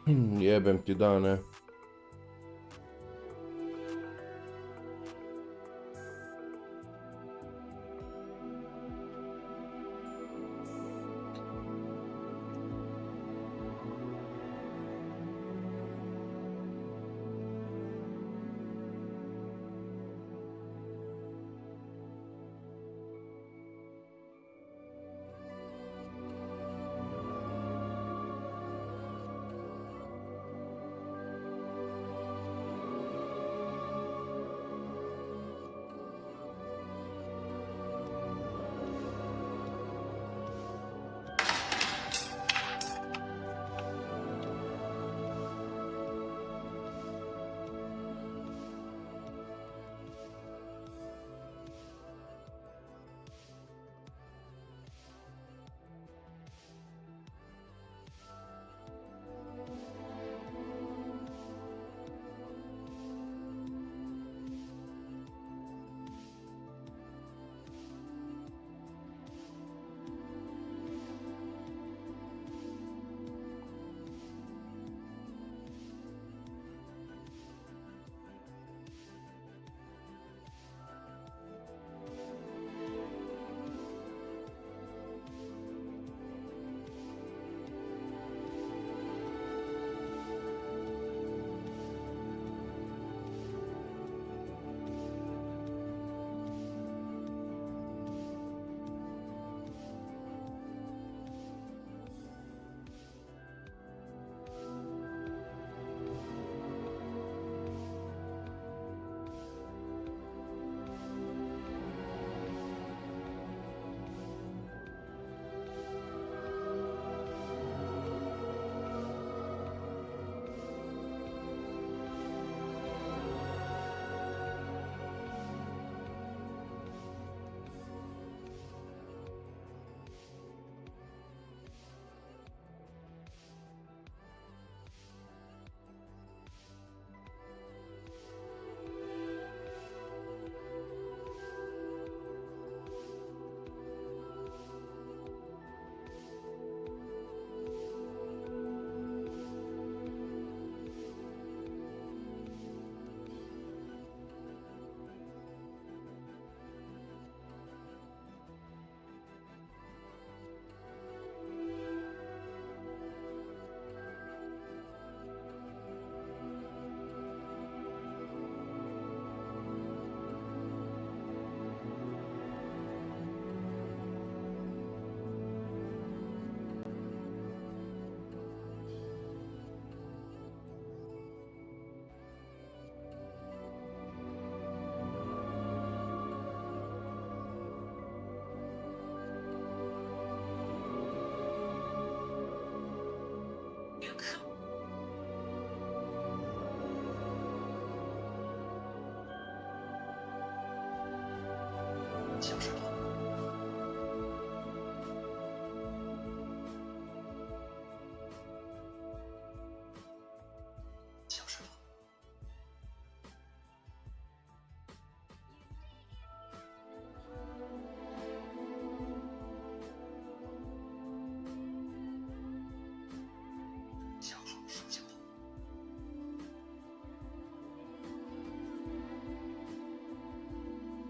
Jebem ti dane.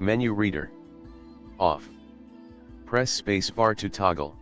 Menu reader. Off. Press spacebar to toggle.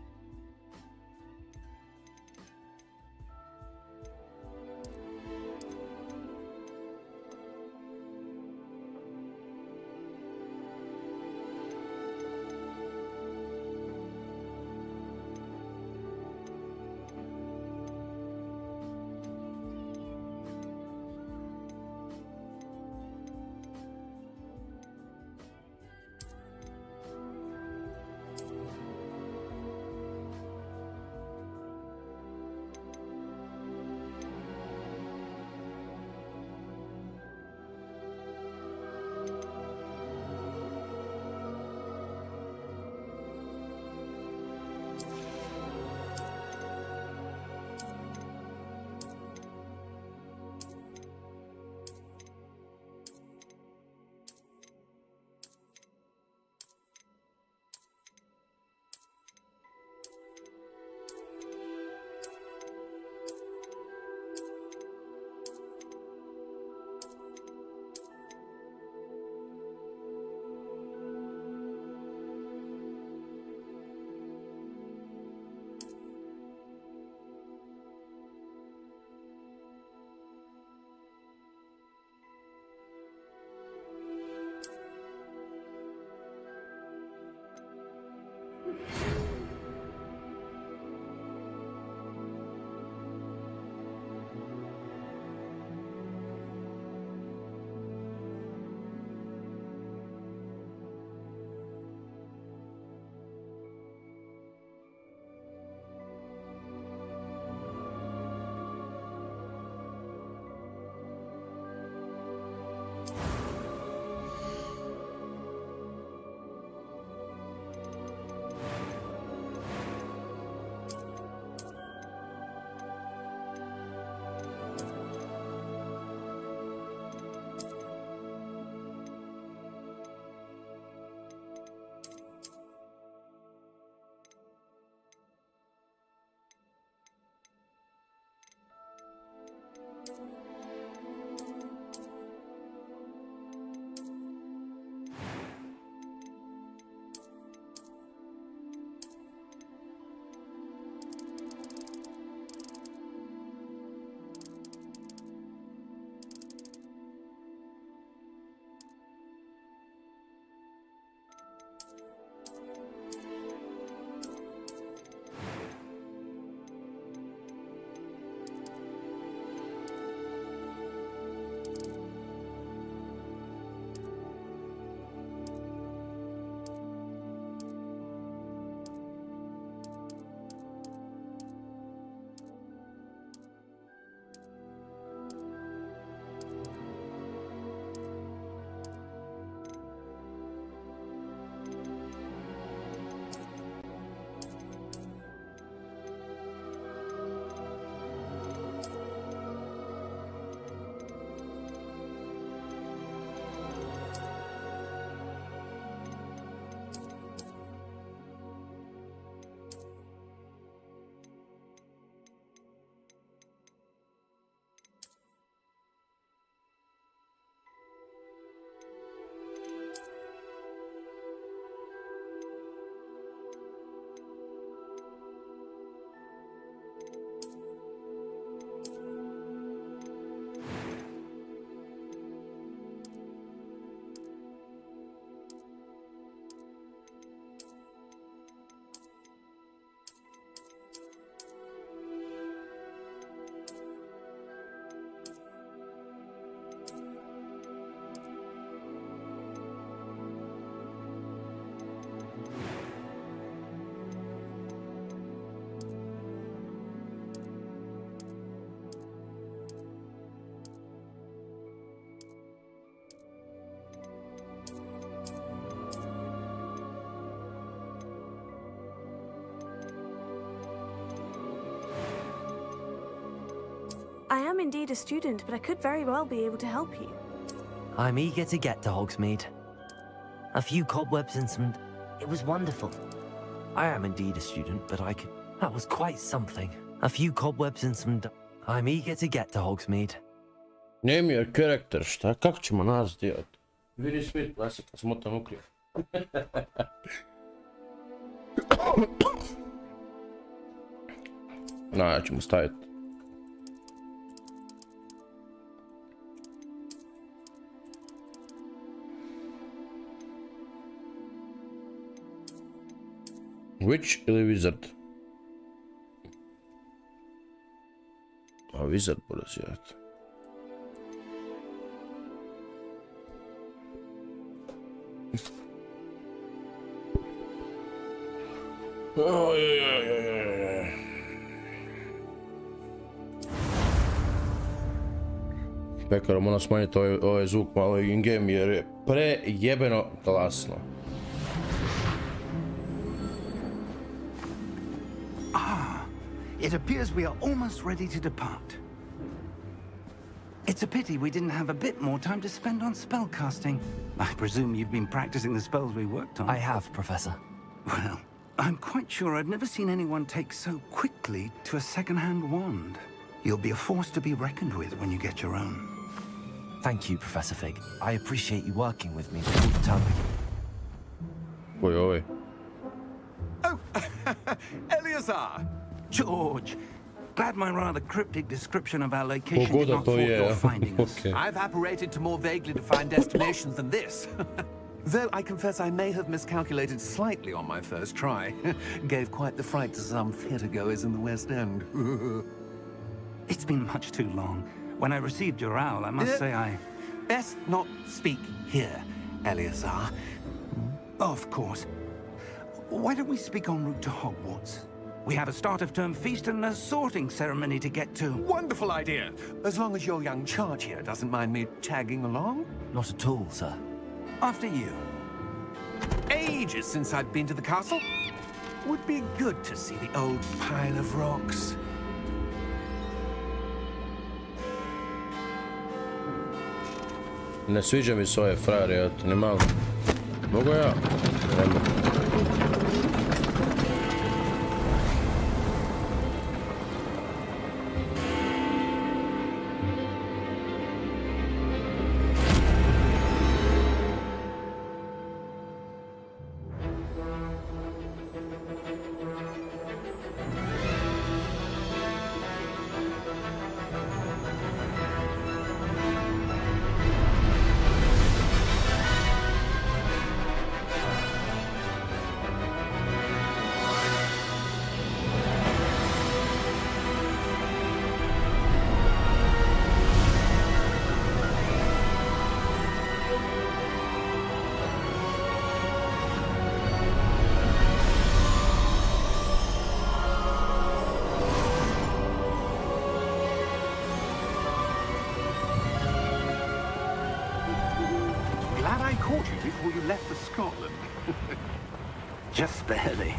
I am indeed a student, but I could very well be able to help you. I'm eager to get to Hogsmeade. A few cobwebs and some... It was wonderful. I am indeed a student, but I could... That was quite something. A few cobwebs and some... I'm eager to get to Hogsmeade. Name your character, šta? Kako ćemo nas delati? Vidi svijet, klasika, smotan uključ. No, ja ću mu staviti. Witch ili wizard? A wizard bude sjeti. Pekaro, moram smanjiti ovaj zvuk malo in-game jer je prejebeno glasno. It appears we are almost ready to depart. It's a pity we didn't have a bit more time to spend on spellcasting. I presume you've been practicing the spells we worked on. I have, Professor. Well, I'm quite sure I've never seen anyone take so quickly to a second-hand wand. You'll be a force to be reckoned with when you get your own. Thank you, Professor Fig. I appreciate you working with me all the time. Oj, oj. Oh, Eleazar! George, glad my rather cryptic description of our location Pogoda did not to thwart je. your finding us. Okay. I've apparated to more vaguely defined destinations than this. Though I confess I may have miscalculated slightly on my first try. Gave quite the fright to some theatre-goers in the West End. It's been much too long. When I received your owl, I must say I... Best not speak here, Eleazar. Of course. Why don't we speak en route to Hogwarts? We have a start-of-term feast and a sorting ceremony to get to. Wonderful idea! As long as your young charge here doesn't mind me tagging along. Not at all, sir. After you. Ages since I've been to the castle. Would be good to see the old pile of rocks. Ne sviđa mi se ovaj frajer, eto, ni malo. Mogu ja? Ne mogu. Glad I caught you before you left for Scotland. Just barely.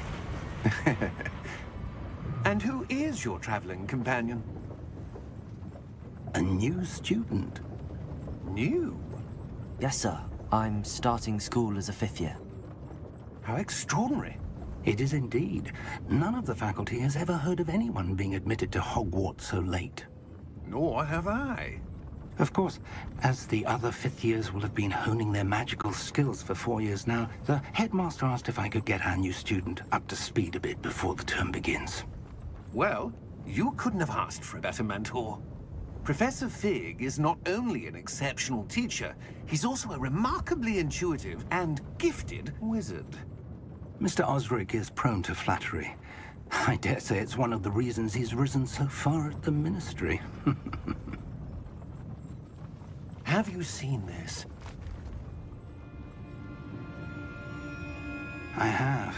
And who is your traveling companion? A new student. New? Yes, sir. I'm starting school as a 5th year. How extraordinary. It is indeed. None of the faculty has ever heard of anyone being admitted to Hogwarts so late. Nor have I. Of course, as the other 5th years will have been honing their magical skills for 4 years now, the headmaster asked if I could get our new student up to speed a bit before the term begins. Well, you couldn't have asked for a better mentor. Professor Fig is not only an exceptional teacher, he's also a remarkably intuitive and gifted wizard. Mr. Osric is prone to flattery. I dare say it's one of the reasons he's risen so far at the ministry. Have you seen this? I have.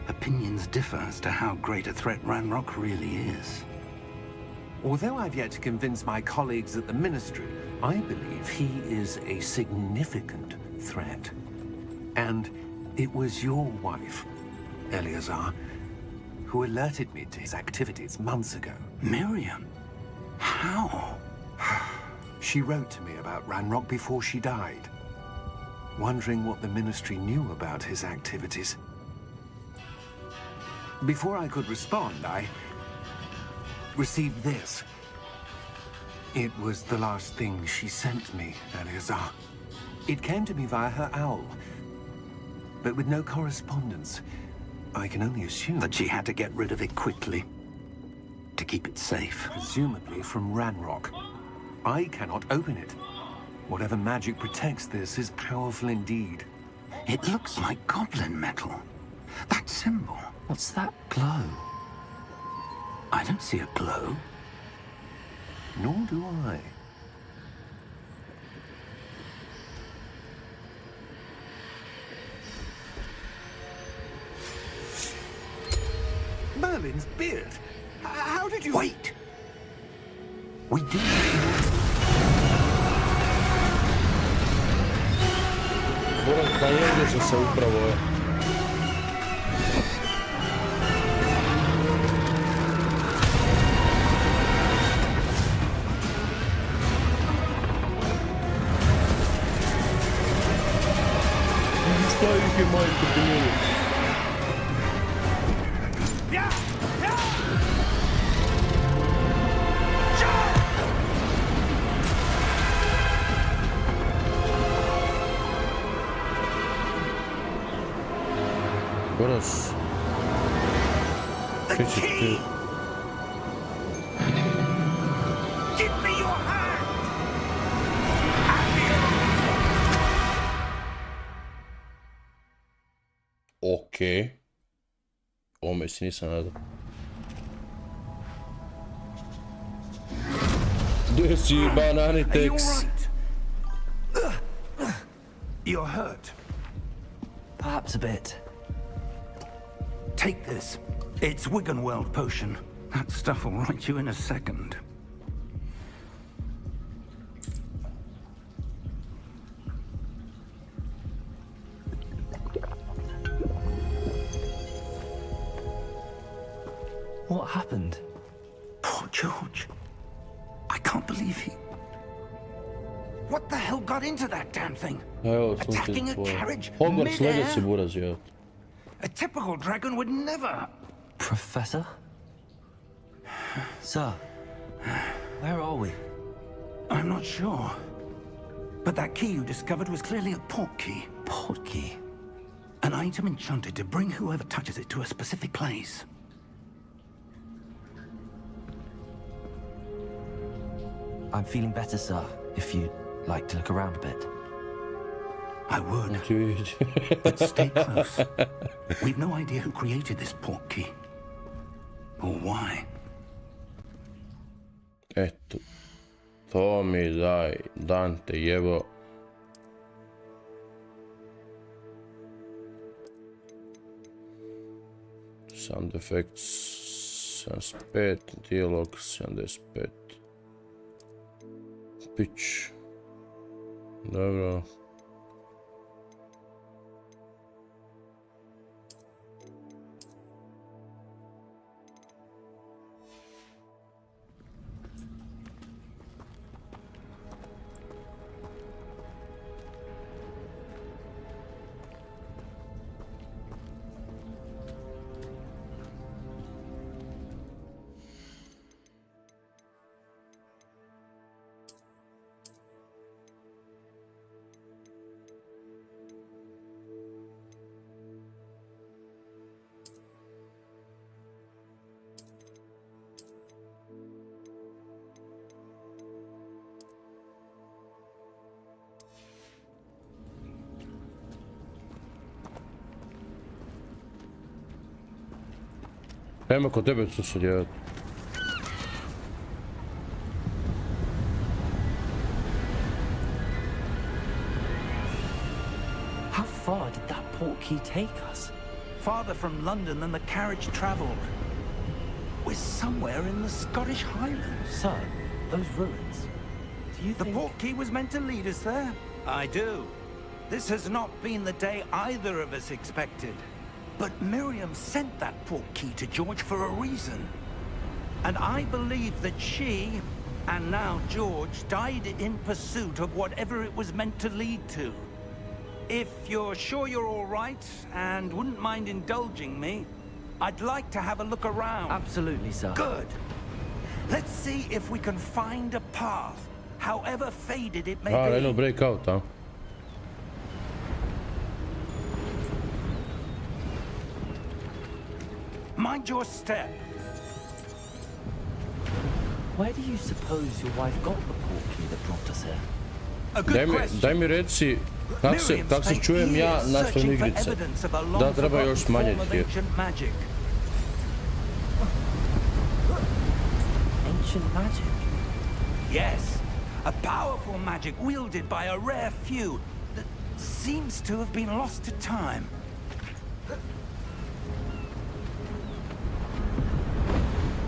Opinions differ as to how great a threat Ranrock really is. Although I've yet to convince my colleagues at the Ministry, I believe he is a significant threat. And it was your wife, Eleazar, who alerted me to his activities months ago. Miriam? How? She wrote to me about Ranrock before she died, wondering what the Ministry knew about his activities. Before I could respond, I received this. It was the last thing she sent me, Eleazar. It came to me via her owl, but with no correspondence. I can only assume That she had to get rid of it quickly to keep it safe. presumably from Ranrock. I cannot open it. Whatever magic protects this is powerful indeed. It looks like goblin metal. That symbol. What's that glow? I don't see a glow. Nor do I. Merlin's beard. How did you... Wait! We do. Moram da sam se upravo... Šta ih je majko primjeri? Boras. Kaj će ti? Give me your hand! Okej. Ovome si nisam nadao. Gdje si, Bananitex? You're hurt. Perhaps a bit. Take this. It's Wiggenweld potion. That stuff will right you in a second. What happened? Poor George. I can't believe he... What the hell got into that damn thing? Evo, Attacking a sunce carriage Hogwarts mid-air? Legacy buraz, ja. A typical dragon would never... Professor? Sir, where are we? I'm not sure. But that key you discovered was clearly a port key. Port key? An item enchanted to bring whoever touches it to a specific place. I'm feeling better, sir, if you'd like to look around a bit. I would, Neću vidjeti. but stay close. We've no idea who created this port key. Or why. Eto. To mi daj, Dante jebo. Sound effects 75, dialog 75. Pitch. Dobro. Nema kod tebe su djelat. How far did that port key take us? Farther from London than the carriage traveled. We're somewhere in the Scottish Highlands. Sir, those ruins. Do you The think... port key was meant to lead us there? I do. This has not been the day either of us expected. But Miriam sent that port key to George for a reason. And I believe that she And now George died in pursuit of whatever it was meant to lead to. If you're sure you're all right and wouldn't mind indulging me, I'd like to have a look around. Absolutely, sir. Good. Let's see if we can find a path, however faded it may be. eno breakout, huh? Mind your step. Where do you suppose your wife got the portkey that brought us here? A good question. Daj mi reci kak se čujem ja naspram igrice. Da, treba još smanjiti. Ancient magic? Yes, a powerful magic wielded by a rare few that seems to have been lost to time.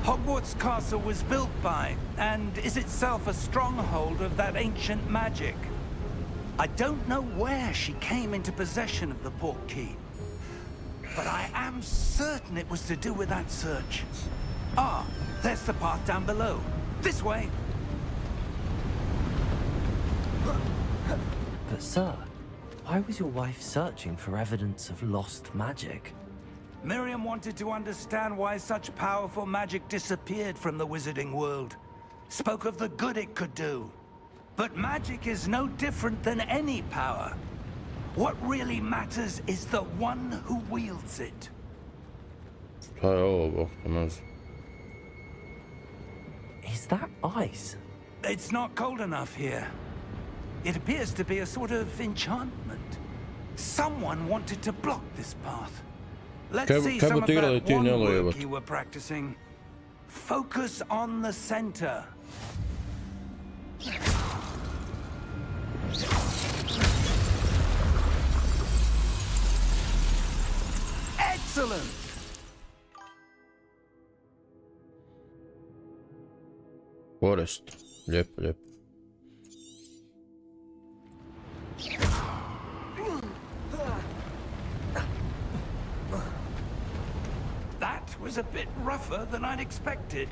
Hogwarts Castle was built by, and is itself a stronghold of that ancient magic. I don't know where she came into possession of the portkey, but I am certain it was to do with that search. Ah, there's the path down below. This way. But sir, why was your wife searching for evidence of lost magic? Miriam wanted to understand why such powerful magic disappeared from the wizarding world. Spoke of the good it could do. But magic is no different than any power. What really matters is the one who wields it. Šta je ovo, bog te nas? Is that ice? It's not cold enough here. It appears to be a sort of enchantment. Someone wanted to block this path. Let's see some of that one work you were practicing. Focus on the center. Excellent! Forest. Lijepo, lijepo. That was a bit rougher than I'd expected.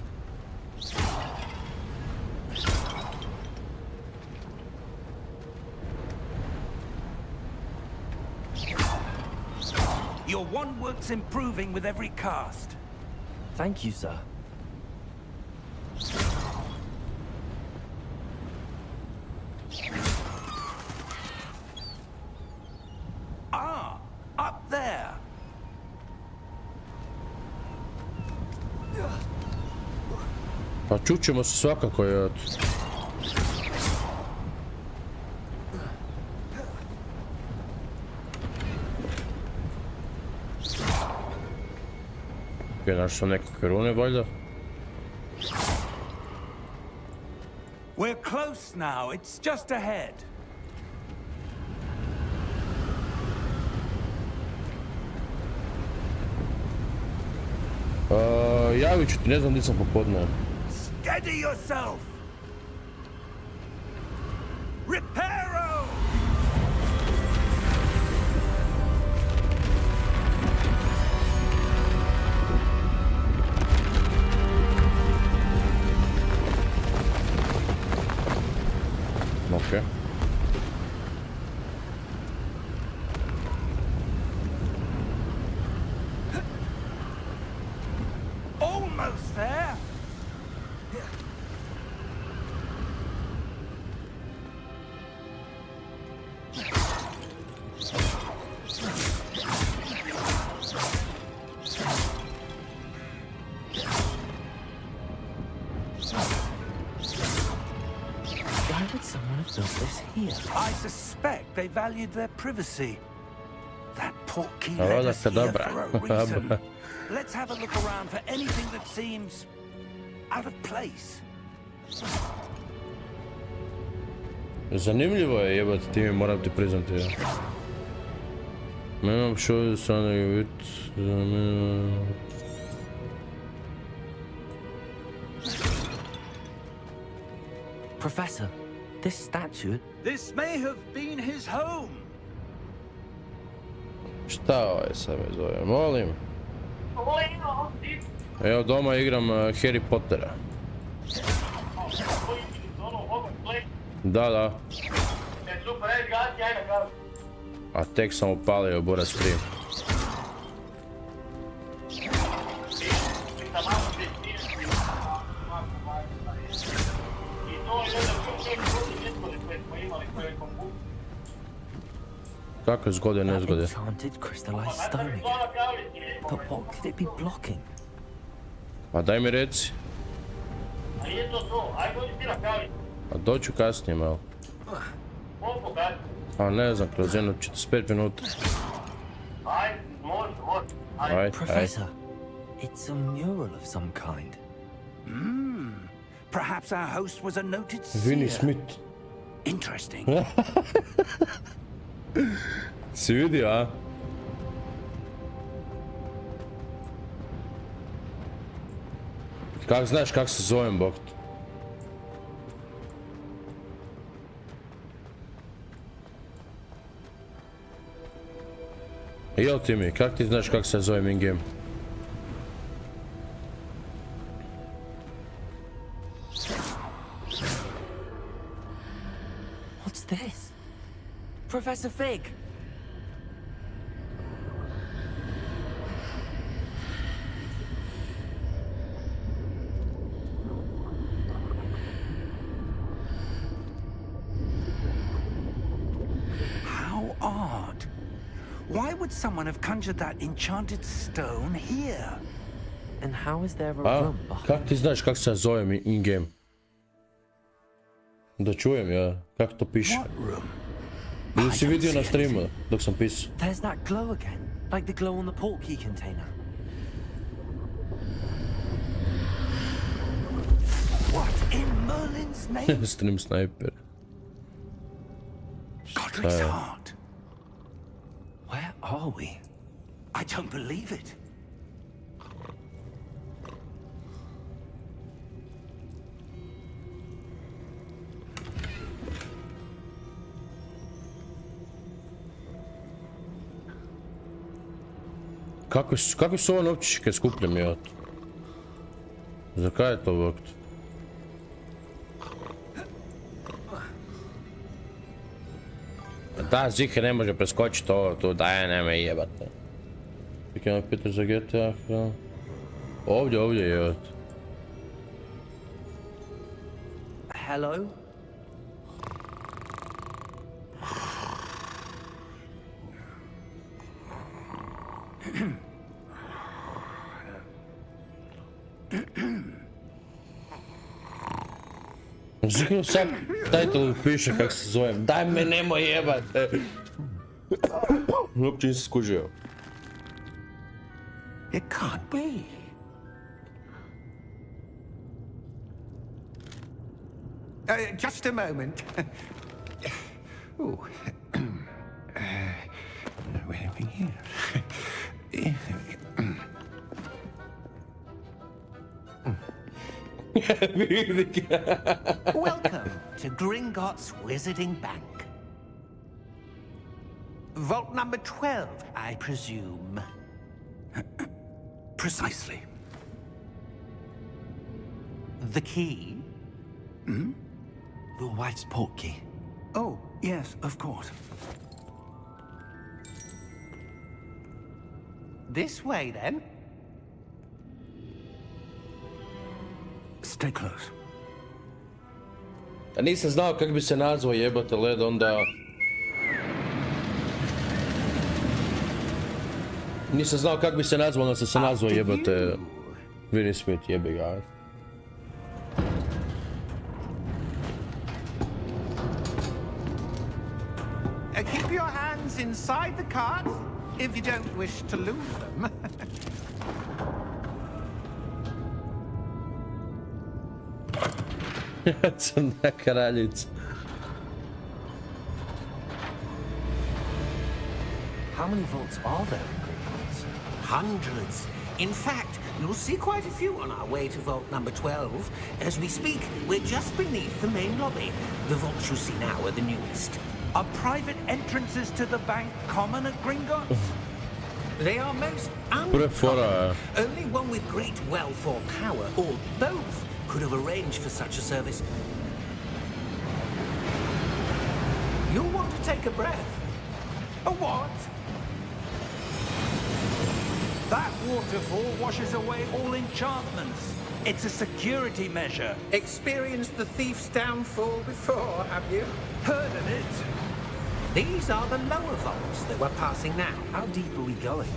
Your wand work's improving with every cast. Thank you, sir. Ah, up there. Pa čućemo se svakako, je. Našao sam nekakve rune, valjda. We're close now. It's just ahead. Javit ću ti, ne znam gdje sam popodne. Steady yourself. Reparo! Okay. Almost there. Why would someone have built this here? I suspect they valued their privacy. That portkey Oh, led that's us here dobra. for a reason. Let's have a look around for anything that seems out of place. Zanimljivo je, jebati, ti mi moram ti priznati. Nemam što strane vid. Professor, this statue... This may have been his home. Šta ovaj sad me zove, molim? Evo doma igram Harry Pottera. Da. A tek sam upalio Bora stream. Kakve zgode, nezgode? Enchanted crystallized stone again. But what could it be blocking? Pa daj mi reci. A doću kasnije malo. A ne znam, kroz jedno 45 minuta. Ajde. Professor, it's a mural of some kind. Perhaps our host was a noted Vinnie seer. Smith. Interesting. Si vidio, a? Kak znaš kak se zovem, bok? Jel ti mi, kak ti znaš kak se zovem in-game? What's this? Professor Fig! How odd. Why would someone have conjured that enchanted stone here? And how is there a A, room behind? kak ti znaš kak se zovem in-game? Da čujem ja, kak to piše. What room? Ili si I don't vidio na see streamu anything. dok sam pisao? There's that glow again, like the glow on the portkey container. What in Merlin's name? Stream sniper. Godric's heart. Where are we? I don't believe it. Kakvi su ovo novčiće skupljeni od? Za kaj je to vakt? Da, Zihe ne može preskočiti ovo tu, daj, nema jebate. Čekaj, ima Peter za GTA, ovdje je od. Hello? Zihe sad title piše kak se zovem, daj me nemoj jebate. Uopće nisam skužio. It can't be. Just a moment. Ooh. Where are we here? Welcome to Gringotts Wizarding Bank. Vault number 12, I presume. Precisely. The key? Your wife's portkey. Oh, yes, of course. This way, then. Stay close. A nisam znao kak bi se nazvao jebate led, onda... Nisam znao kak bi se nazvao, onda sam se nazvao jebate... Vinnie Smith, jebi ga. Keep your hands inside the cart if you don't wish to lose them. Crna kraljica. How many vaults are there in Gringotts? Hundreds. In fact, you'll see quite a few on our way to vault number 12. As we speak, we're just beneath the main lobby. The vaults you see now are the newest. Are private entrances to the bank common at Gringotts? They are most Prefora. uncommon. Only one with great wealth or power, or both, could have arranged for such a service. You'll want to take a breath. A what? That waterfall washes away all enchantments. It's a security measure. Experienced the thief's downfall before, have you? Heard of it? These are the lower vaults that we're passing now. How deep are we going?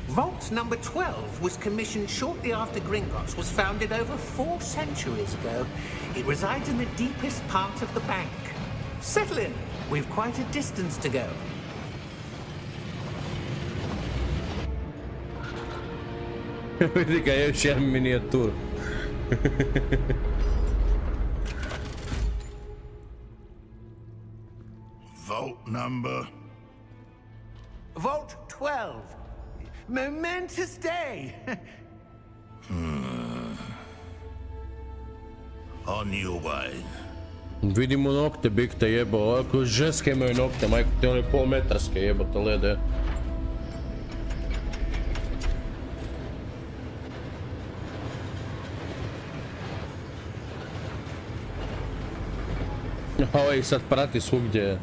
Vault number 12 was commissioned shortly after Gringotts was founded over 4 centuries ago. It resides in the deepest part of the bank. Settle in. We've quite a distance to go. Vidi ga još jedan minijatur. Vault number. Vault 12. Momentous day. On your way. Vidimo nokte, big te jebo, ovako ženske imaju nokte, majko te one polmetarske jebote lede. Ovaj sad prati svugdje.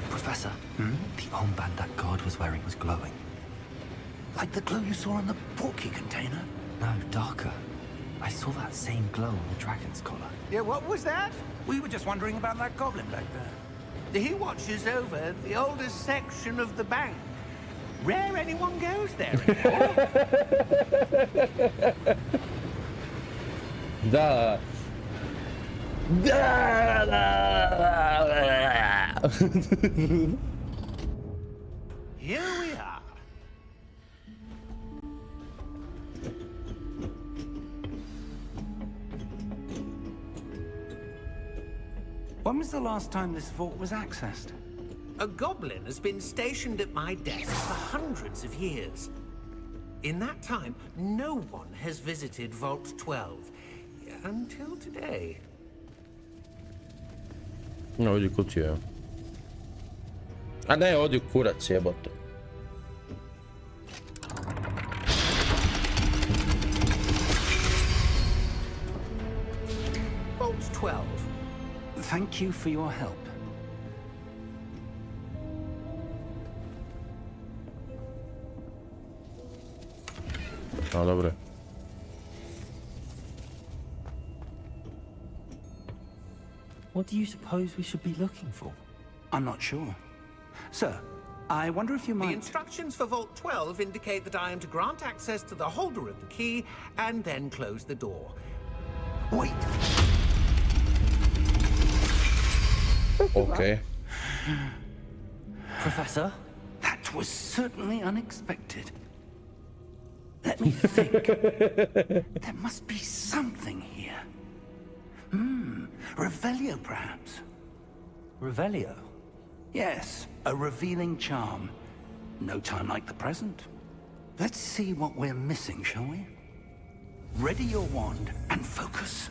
Professor, the armband that guard was wearing was glowing. Like the glow you saw on the porky container? No, darker. I saw that same glow on the dragon's collar. Yeah, what was that? We were just wondering about that goblin back there. He watches over the oldest section of the bank. Rare anyone goes there anymore. Da. Here we are. When was the last time this vault was accessed? A goblin has been stationed at my desk for hundreds of years. In that time, no one has visited Vault 12. Until today. No, odi kutija. A ne, odi kurac jebote. Vault 12. Thank you for your help. A dobre. What do you suppose we should be looking for? I'm not sure. Sir, I wonder if you The might... instructions for Vault 12 indicate that I am to grant access to the holder of the key and then close the door. Wait! Okay. Professor? That was certainly unexpected. Let me think. There must be something here. Revelio, perhaps? Revelio? Yes, a revealing charm. No time like the present. Let's see what we're missing, shall we? Ready your wand and focus.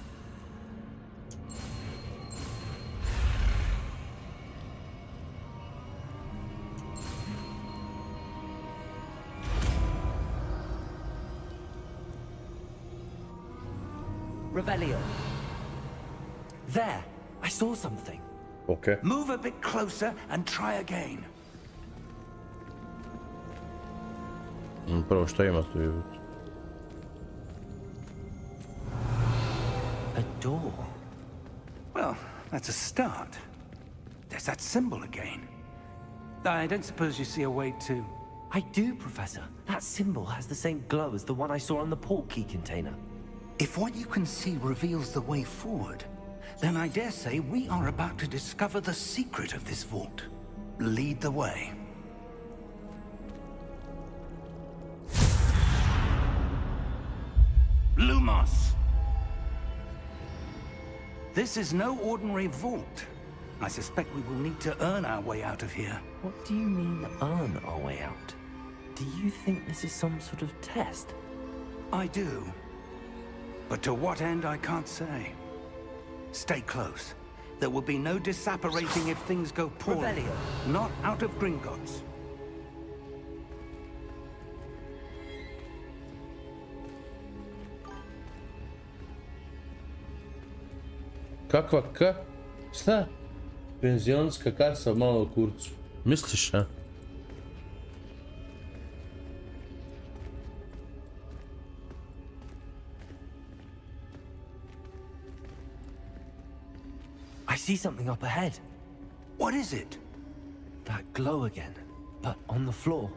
Revelio. There! I saw something. Okay. Move a bit closer and try again. Prvo šta ima tu jebote? A door. Well, that's a start. There's that symbol again. I don't suppose you see a way to... I do, Professor. That symbol has the same glow as the one I saw on the port key container. If what you can see reveals the way forward, then I dare say we are about to discover the secret of this vault. Lead the way. Lumos! This is no ordinary vault. I suspect we will need to earn our way out of here. What do you mean, earn our way out? Do you think this is some sort of test? I do. But to what end, I can't say. Stay close. There will be no disapparating if things go poorly. Revelio. Not out of Gringotts. Kakva k? Šta? Penzionska kasa malo u kurcu. Misliš, a? I see something up ahead. What is it? That glow again, but on the floor.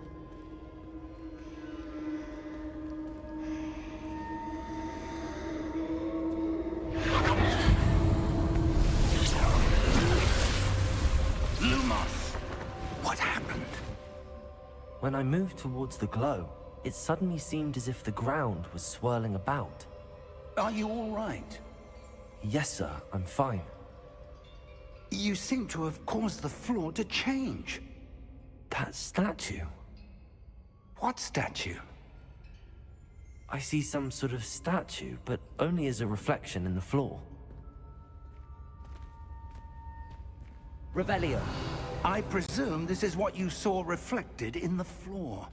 Lumos! What happened? When I moved towards the glow, it suddenly seemed as if the ground was swirling about. Are you all right? Yes, sir, I'm fine. You seem to have caused the floor to change. That statue. What statue? I see some sort of statue, but only as a reflection in the floor. Revelio. I presume this is what you saw reflected in the floor.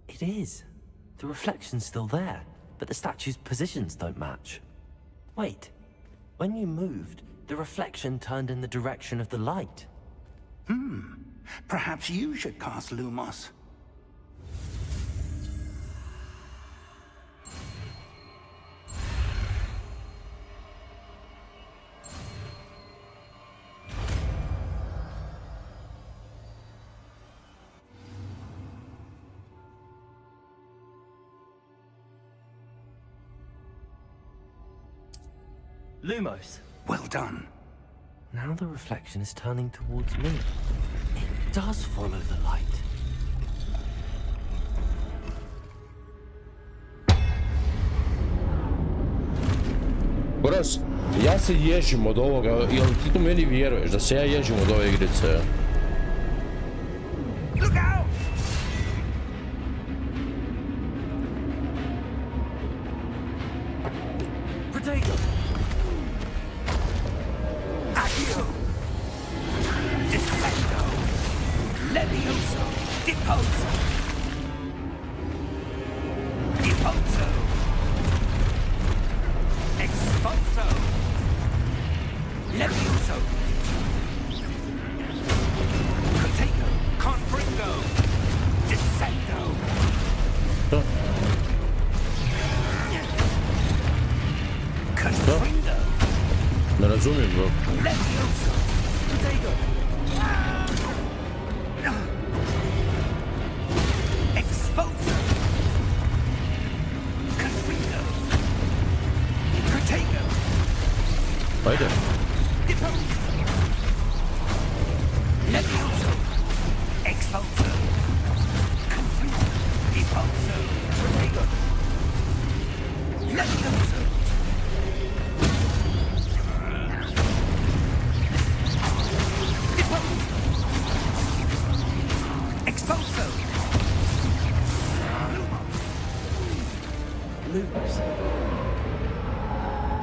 It is. The reflection's still there, but the statue's positions don't match. Wait. When you moved, the reflection turned in the direction of the light. Perhaps you should cast Lumos. Lumos. Well done. Now the reflection is turning towards me. It does follow the light. Boras, ja se ježim od ovoga, jel ti tu meni vjeruješ da se ja ježim od ove igrice? Look out! Protego! Accio! Defendo! Levioso! Deposo! Deposo! Expulso! Levioso! Protego! Confringo! Descendo! Confringo! Ne razumijem, bro. Levioso! Protego! Expulso! Confringo! Protego! Ajde. Deposo! Levioso! Expulso! Confringo! Deposo! Protego! Levioso! Expulso! Lumos.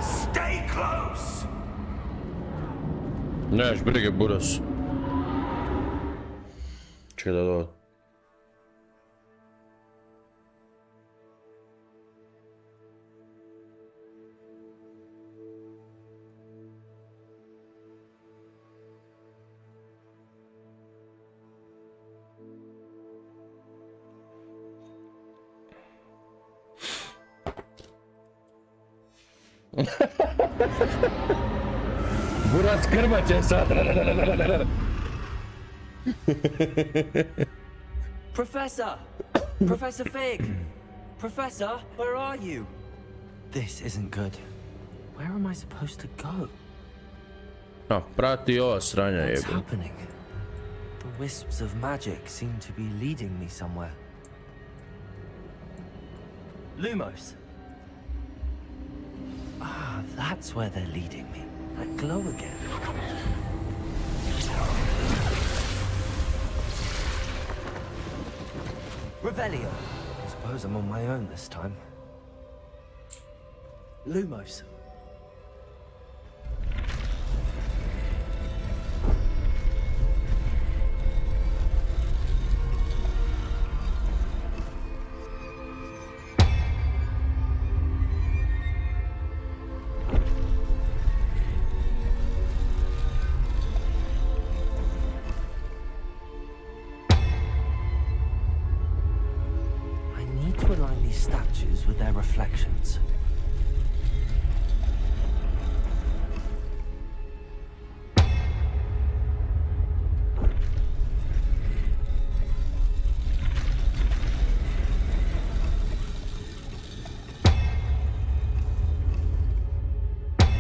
Stay close! Nemaš brige, Buras. Čekaj da dođe. Buras krmaće sad. Professor! Professor Fig! Professor, where are you? This isn't good. Where am I supposed to go? No, prati ova sranja What's jebe. happening? The wisps of magic seem to be leading me somewhere. Lumos. Ah, that's where they're leading me. That glow again. Revelio. I suppose I'm on my own this time. Lumos. these statues with their reflections.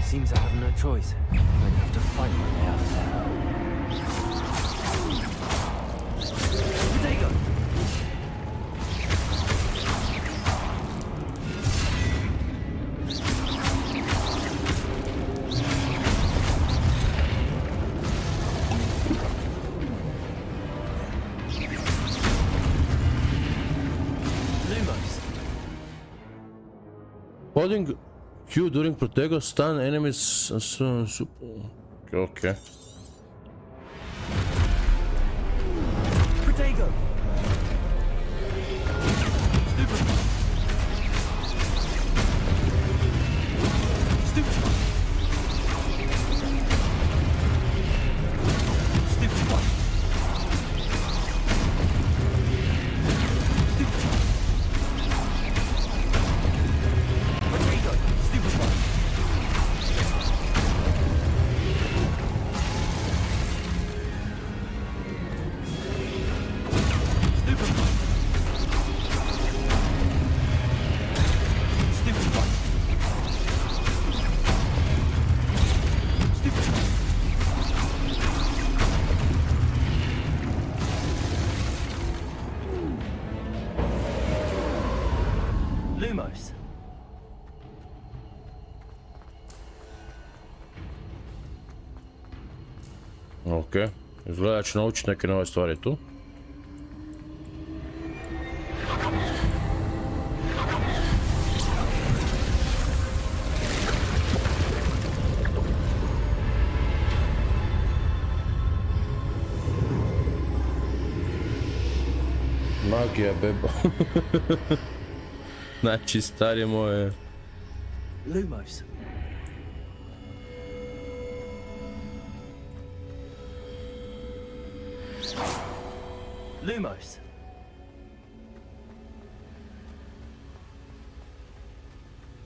Seems I have no choice. I'm going to have to fight my way out of there. Potato! Lumos. Holding Q during Protego stun enemies. Okay. Protego! Lumos. Ok, izgleda da ću naučiti neke nove stvari tu. Magija beba. Znači stari moje. Lumos. Lumos.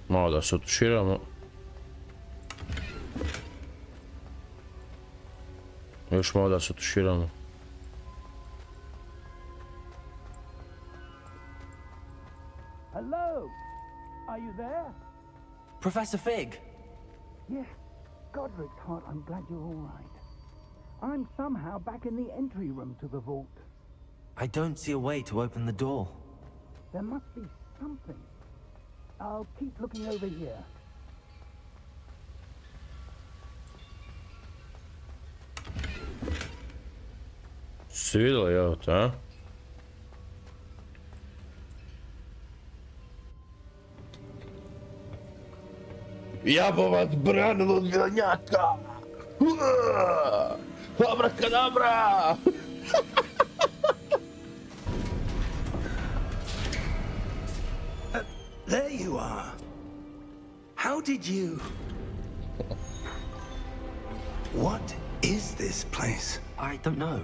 Malo da se otuširamo. Još malo da se otuširamo. Hello? Are you there? Professor Fig. Yes. Godric's heart, I'm glad you're all right. I'm somehow back in the entry room to the vault. I don't see a way to open the door. There must be something. I'll keep looking over here. Si vidjeli, evo te, a? Jabovat branilo od vilanjaka! Abrakadabra! There you are. How did you... What is this place? I don't know.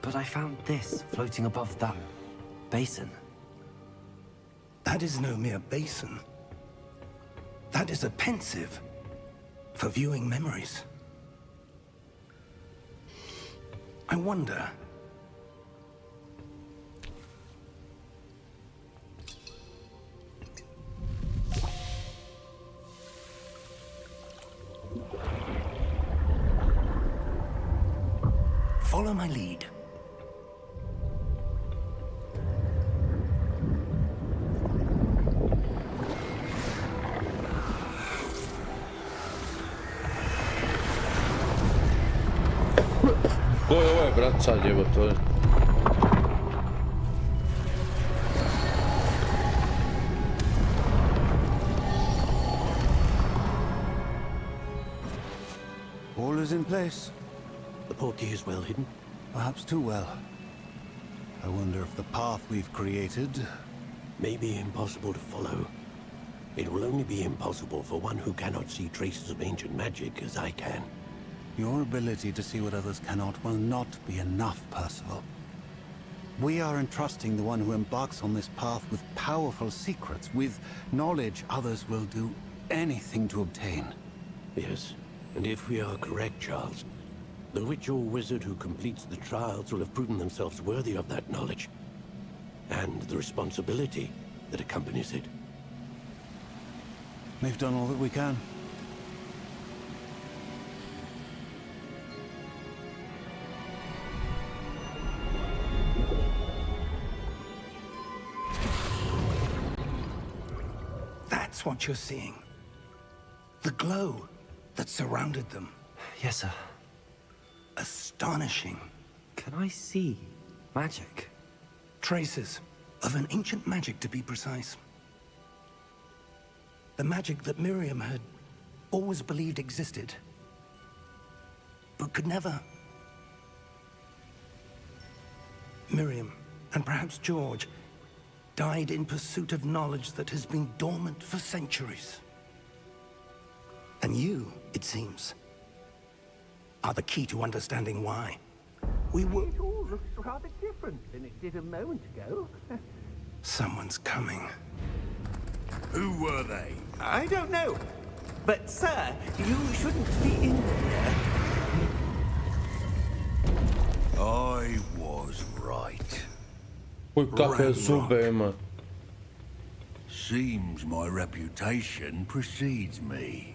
But I found this floating above that basin. That is no mere basin. That is a pensive for viewing memories. I wonder... Follow my lead. Ko je ovaj brat sad jebote? All is in place. The portkey is well hidden. Perhaps too well. I wonder if the path we've created... May be impossible to follow. It will only be impossible for one who cannot see traces of ancient magic as I can. Your ability to see what others cannot will not be enough, Percival. We are entrusting the one who embarks on this path with powerful secrets, with knowledge others will do anything to obtain. Yes, and if we are correct, Charles, the witch or wizard who completes the trials will have proven themselves worthy of that knowledge, and the responsibility that accompanies it. We've done all that we can. That's what you're seeing. The glow that surrounded them. Yes, sir. Astonishing. Can I see magic? Traces of an ancient magic, to be precise. The magic that Miriam had always believed existed, but could never. Miriam, and perhaps George, died in pursuit of knowledge that has been dormant for centuries. And you, it seems, are the key to understanding why. We were... It all looks rather different than it did a moment ago. Someone's coming. Who were they? I don't know. But, sir, you shouldn't be in here. I was right. Kuj kafe zube ima. Seems my reputation precedes me.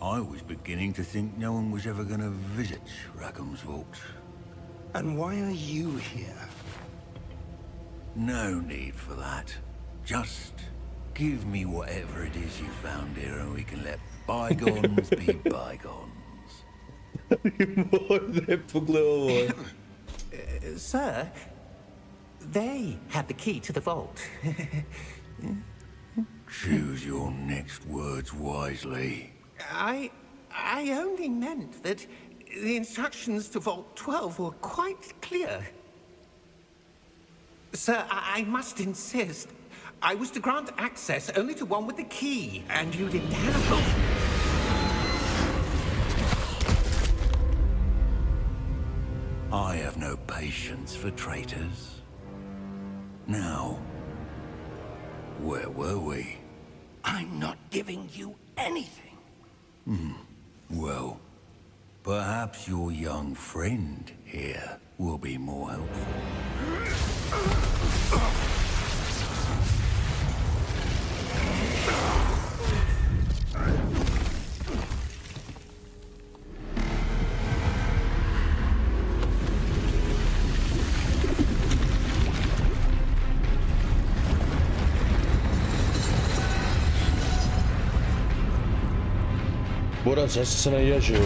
I was beginning to think no one was ever going to visit Rackham's vault. And why are you here? No need for that. Just give me whatever it is you found here and we can let bygones be bygones. Sir, they had the key to the vault. Choose your next words wisely. I only meant that the instructions to Vault 12 were quite clear. Sir, I must insist. I was to grant access only to one with the key, and you didn't have. I have no patience for traitors. Now, where were we? I'm not giving you anything. Well, perhaps your young friend here will be more helpful. Burası açısına yaşıyor.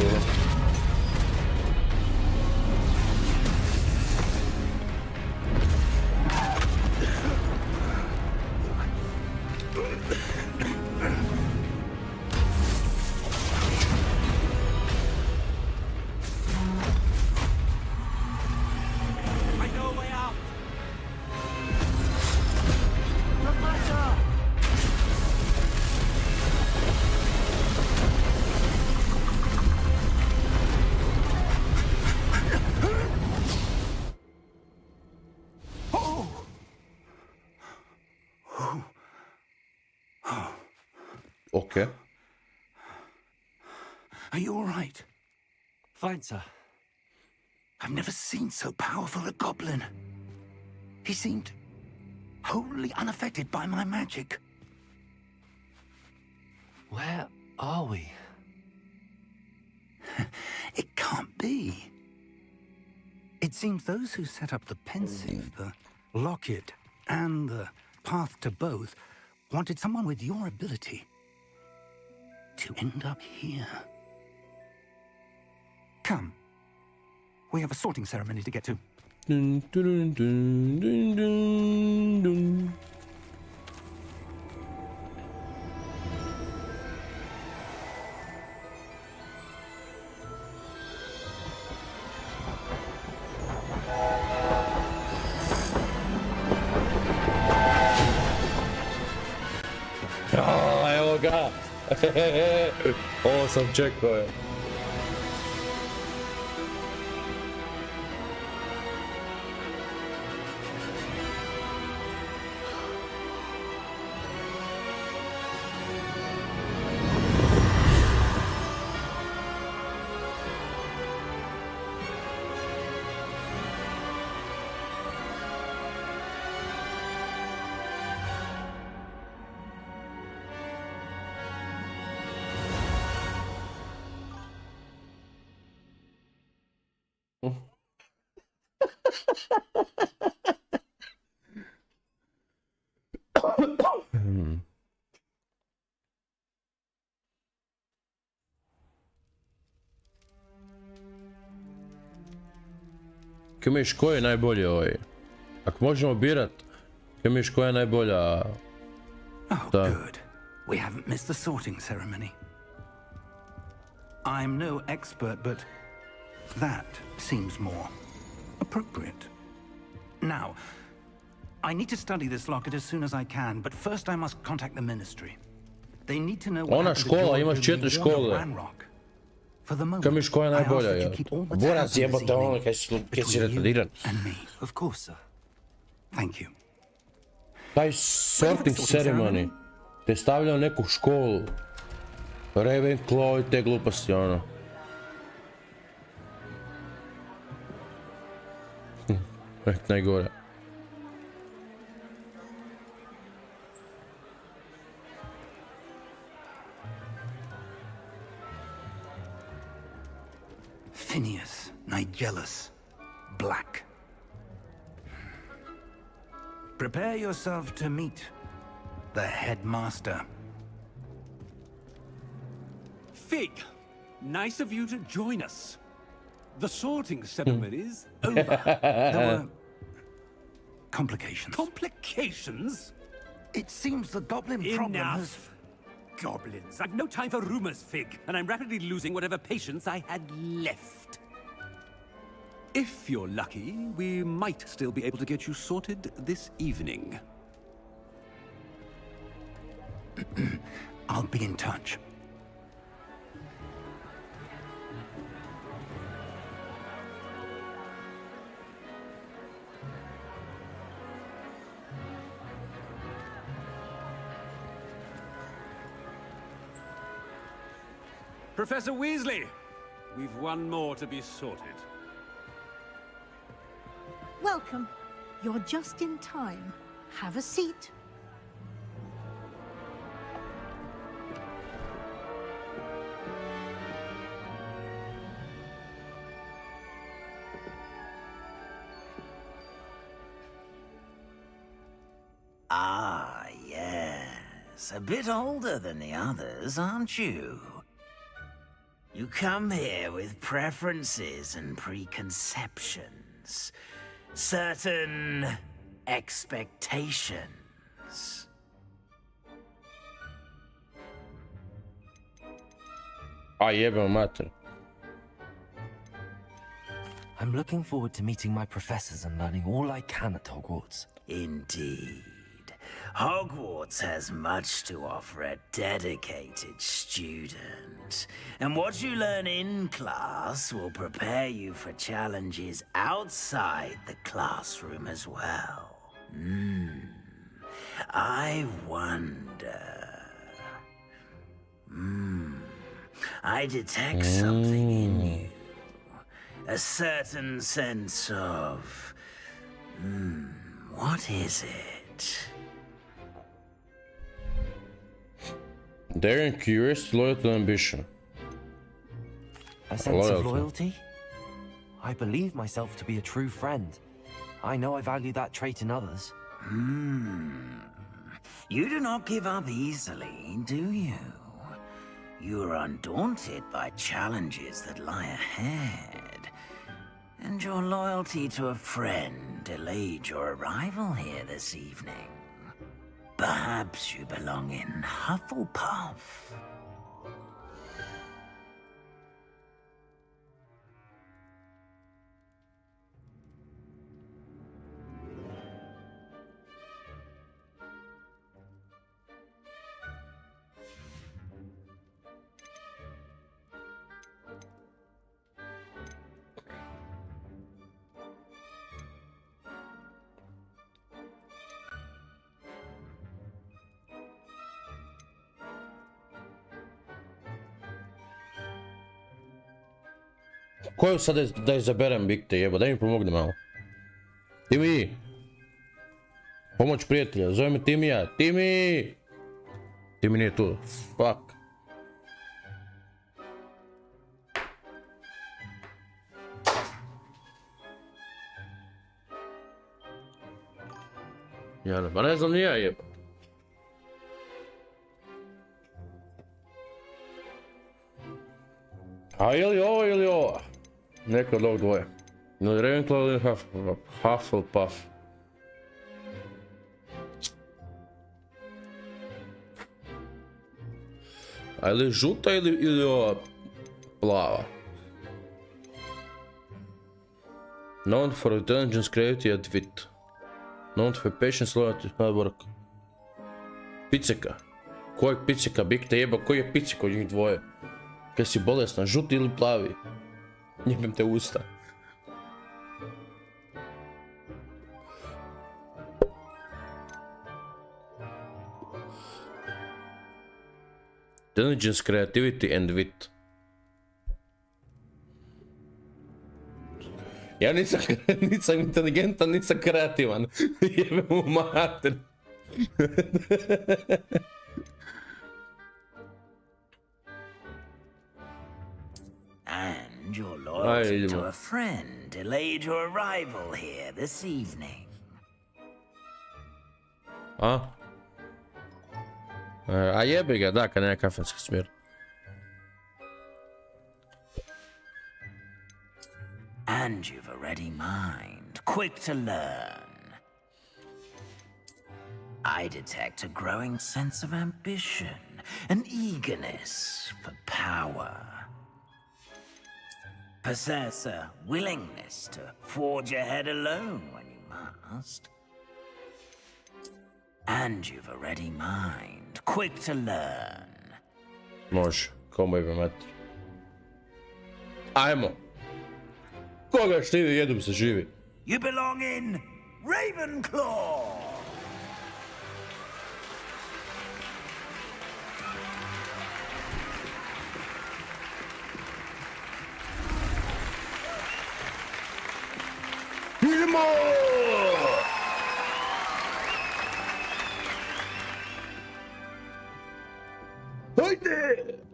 Okay. Are you all right? Fine, sir. I've never seen so powerful a goblin. He seemed wholly unaffected by my magic. Where are we? It can't be. It seems those who set up the pensive, the locket, and the path to both wanted someone with your ability to end up here. Come. We have a sorting ceremony to get to. Dun, dun, dun, dun, dun, dun. Evo ga! Ovo sam čekao. Kemiš, koji je najbolji ovaj? Ako možemo birat, Kemiš, koja je najbolja? Oh, good. We haven't missed the sorting ceremony. I'm no expert, but that seems more appropriate. Now, I need to study this locket as soon as I can, but first I must contact the ministry. They need to know what Ona happened to škola, Jordan imaš during 4 the war škole. of Ranrock. For the moment, Kemiš, koja je I ask najbolja, that ja? you keep all the Borac tabs on this jebote ono, evening kaj si between you retardiran. and me. Of course, sir. Thank you. Taj sorting ceremony, te stavljaju u neku školu. Ravenclaw i te gluposti, ono. Najgore. Phineas, Nigellus, Black. Prepare yourself to meet the headmaster. Fig, nice of you to join us. The sorting ceremony's over. There were complications. Complications? It seems the goblin problem has... Enough. Goblins. I've no time for rumors, Fig, and I'm rapidly losing whatever patience I had left. If you're lucky, we might still be able to get you sorted this evening. I'll be in touch. Professor Weasley, we've one more to be sorted. Welcome. You're just in time. Have a seat. Ah, yes. A bit older than the others, aren't you? You come here with preferences and preconceptions. Certain expectations. A jebem mater. I'm looking forward to meeting my professors and learning all I can at Hogwarts. Indeed. Hogwarts has much to offer a dedicated student. And what you learn in class will prepare you for challenges outside the classroom as well. I wonder... I detect something in you. A certain sense of... what is it? Daring, curious, loyal to ambition. A sense of Loyalty. loyalty? I believe myself to be a true friend. I know I value that trait in others. You do not give up easily, do you? You are undaunted by challenges that lie ahead. And your loyalty to a friend delayed your arrival here this evening. Perhaps you belong in Hufflepuff. Koju sad da izaberem, Bikte, jebo, daj mi pomogne malo. Timi! Pomoć prijatelja, zove me Timija, Timi! Timi nije tu, fuck. Ja, pa ne znam ni ja jebate. A je li ovo ili ova? Neko od ovog dvoje. Ili Ravenclaw ili Hufflepuff. A ili žuta ili ova plava? Known for intelligence, creativity and wit. Known for patience, loyalty, hard work. Piceka. Kojeg piceka? Big te jeba, koji je picek od njih dvoje? Kaj si bolesna, žuti ili plavi? Njebem te usta. Intelligence, creativity and wit. Ja nisam inteligentan, nisam kreativan. Jebem u mater. And your loyalty to a friend delayed your arrival here this evening. A jebi ga, da, kad nema kafenski smjer. And you've a ready mind, quick to learn. I detect a growing sense of ambition, an eagerness for power. Possess a willingness to forge ahead alone when you must. And you've a ready mind, quick to learn. Može, komu jebe mater. Ajmo. Koga štiri, jednom se živi. You belong in Ravenclaw! Idemo!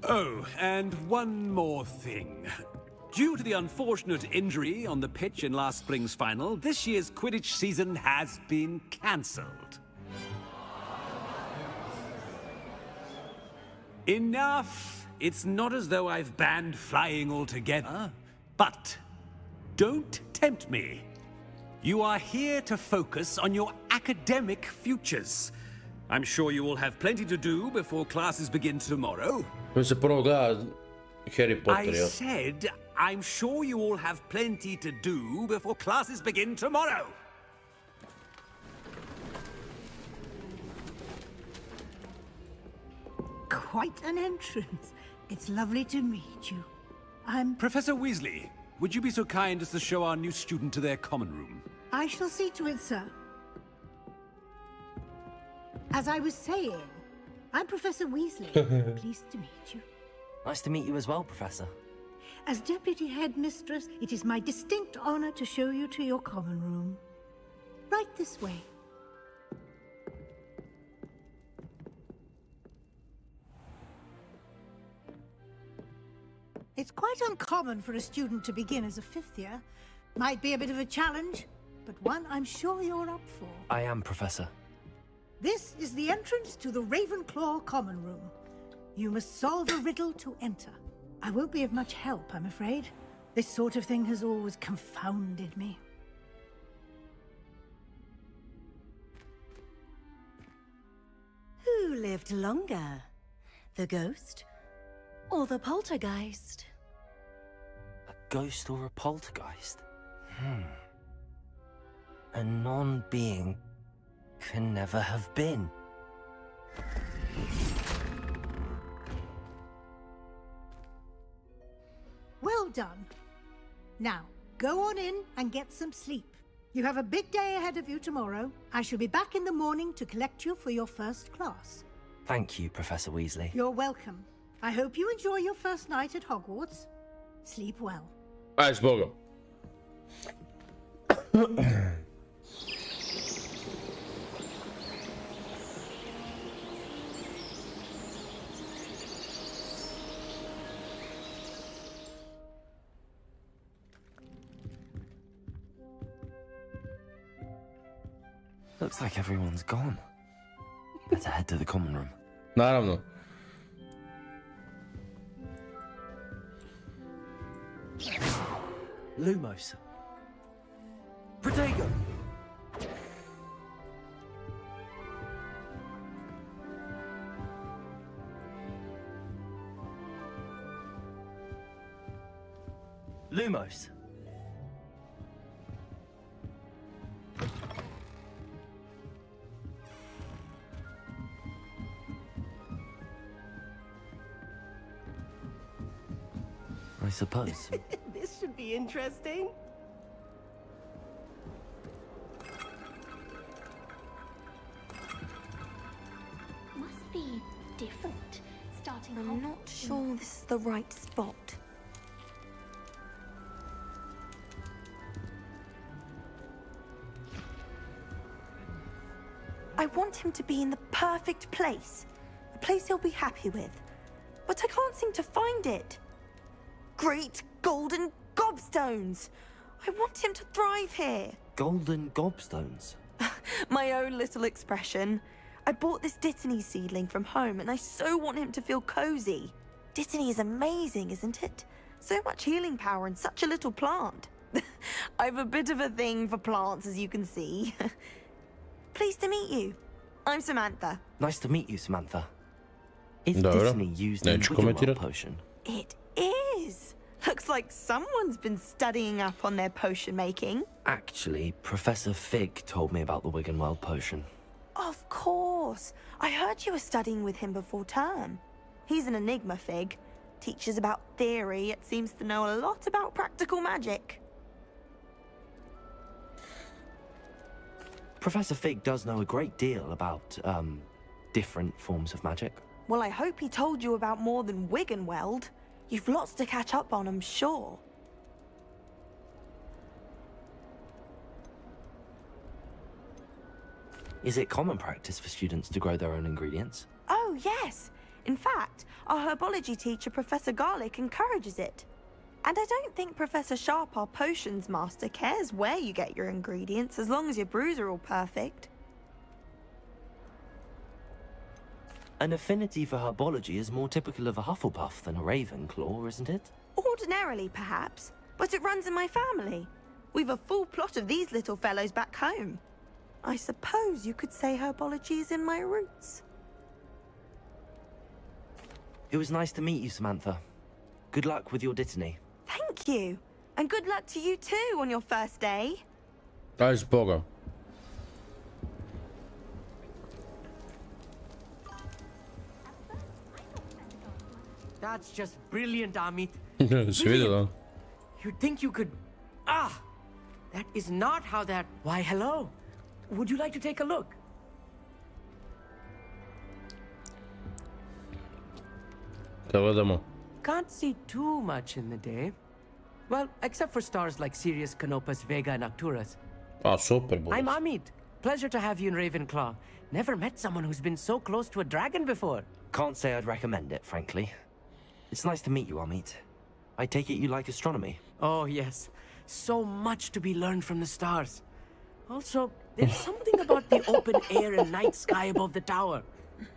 Oh, and one more thing. Due to the unfortunate injury on the pitch in last spring's final, this year's Quidditch season has been cancelled. Enough! It's not as though I've banned flying altogether, but don't tempt me. You are here to focus on your academic futures. I'm sure you will have plenty to do before classes begin tomorrow. Se prvo gleda Harry Potter, I said, I'm sure you all have plenty to do before classes begin tomorrow. Quite an entrance. It's lovely to meet you. I'm... Professor Weasley, would you be so kind as to show our new student to their common room? I shall see to it, sir. As I was saying, I'm Professor Weasley. Pleased to meet you. Nice to meet you as well, Professor. As Deputy Headmistress, it is my distinct honor to show you to your common room. Right this way. It's quite uncommon for a student to begin as a fifth year. Might be a bit of a challenge, but one I'm sure you're up for. I am, Professor. This is the entrance to the Ravenclaw common room. You must solve a riddle to enter. I won't be of much help, I'm afraid. This sort of thing has always confounded me. Who lived longer? The ghost or the poltergeist? A ghost or a poltergeist? A non-being can never have been. Well done. Now, go on in and get some sleep. You have a big day ahead of you tomorrow. I shall be back in the morning to collect you for your first class. Thank you, Professor Weasley. You're welcome. I hope you enjoy your first night at Hogwarts. Sleep well. Aj, s Bogom. Looks like everyone's gone. Better head to the common room. Naravno. Lumos. Protego. Lumos. I suppose. This should be interesting. Must be different. Starting I'm not sure this is the right spot. I want him to be in the perfect place. A place he'll be happy with. But I can't seem to find it. Great golden gobstones! I want him to thrive here. Golden gobstones? My own little expression. I bought this Dittany seedling from home and I so want him to feel cozy. Dittany is amazing, isn't it? So much healing power in such a little plant. I've a bit of a thing for plants, as you can see. Pleased to meet you. I'm Samantha. Nice to meet you, Samantha. Is Dobro. Dittany used in Wiggenweld potion? It is. Looks like someone's been studying up on their potion making. Actually, Professor Fig told me about the Wiggenweld potion. Of course. I heard you were studying with him before term. He's an enigma, Fig. Teaches about theory, yet seems to know a lot about practical magic. Professor Fig does know a great deal about, different forms of magic. Well, I hope he told you about more than Wiggenweld. You've lots to catch up on, I'm sure. Is it common practice for students to grow their own ingredients? Oh, yes. In fact, our herbology teacher, Professor Garlic, encourages it. And I don't think Professor Sharp, our potions master, cares where you get your ingredients, as long as your brews are all perfect. An affinity for herbology is more typical of a Hufflepuff than a Ravenclaw, isn't it? Ordinarily, perhaps, but it runs in my family. We've a full plot of these little fellows back home. I suppose you could say herbology is in my roots. It was nice to meet you, Samantha. Good luck with your Dittany. Thank you. And good luck to you too on your first day. Aj zboga. That's just brilliant, Amit. Si vidjela? You'd think you could... Ah! That is not how that... Why, hello. Would you like to take a look? Da gledamo. Can't see too much in the day. Well, except for stars like Sirius, Canopus, Vega, and Arcturus. A, super bude. I'm Amit. Pleasure to have you in Ravenclaw. Never met someone who's been so close to a dragon before. Can't say I'd recommend it, frankly. It's nice to meet you, Amit. I take it you like astronomy? Oh, yes. So much to be learned from the stars. Also, there's something about the open air and night sky above the tower.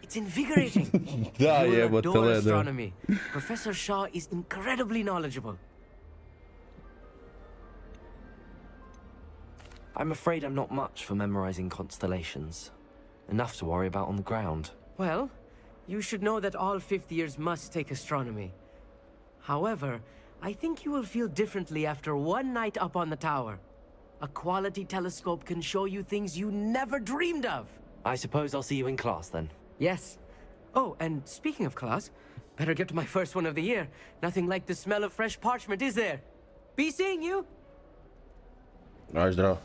It's invigorating. Da, You will jebote, adore lede. astronomy. Professor Shaw is incredibly knowledgeable. I'm afraid I'm not much for memorizing constellations. Enough to worry about on the ground. Well, you should know that all fifth years must take astronomy. However, I think you will feel differently after one night up on the tower. A quality telescope can show you things you never dreamed of. I suppose I'll see you in class then. Yes. Oh, and speaking of class, better get to my first one of the year. Nothing like the smell of fresh parchment, is there? Be seeing you. Aj zdravo.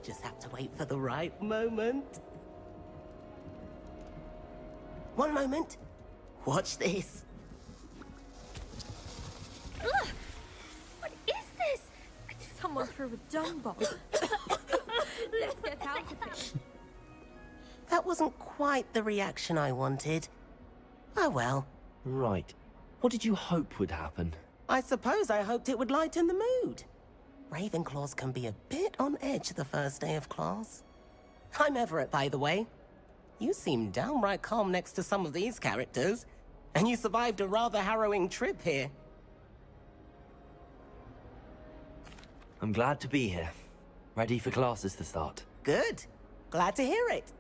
Just have to wait for the right moment. One moment. Watch this. Ugh! What is this? Someone threw a dung bomb. Let's get out of here. That wasn't quite the reaction I wanted. Oh well. Right. What did you hope would happen? I suppose I hoped it would lighten the mood. Ravenclaws can be a bit on edge the first day of class. I'm Everett, by the way. You seem downright calm next to some of these characters, and you survived a rather harrowing trip here. I'm glad to be here. Ready for classes to start. Good. Glad to hear it.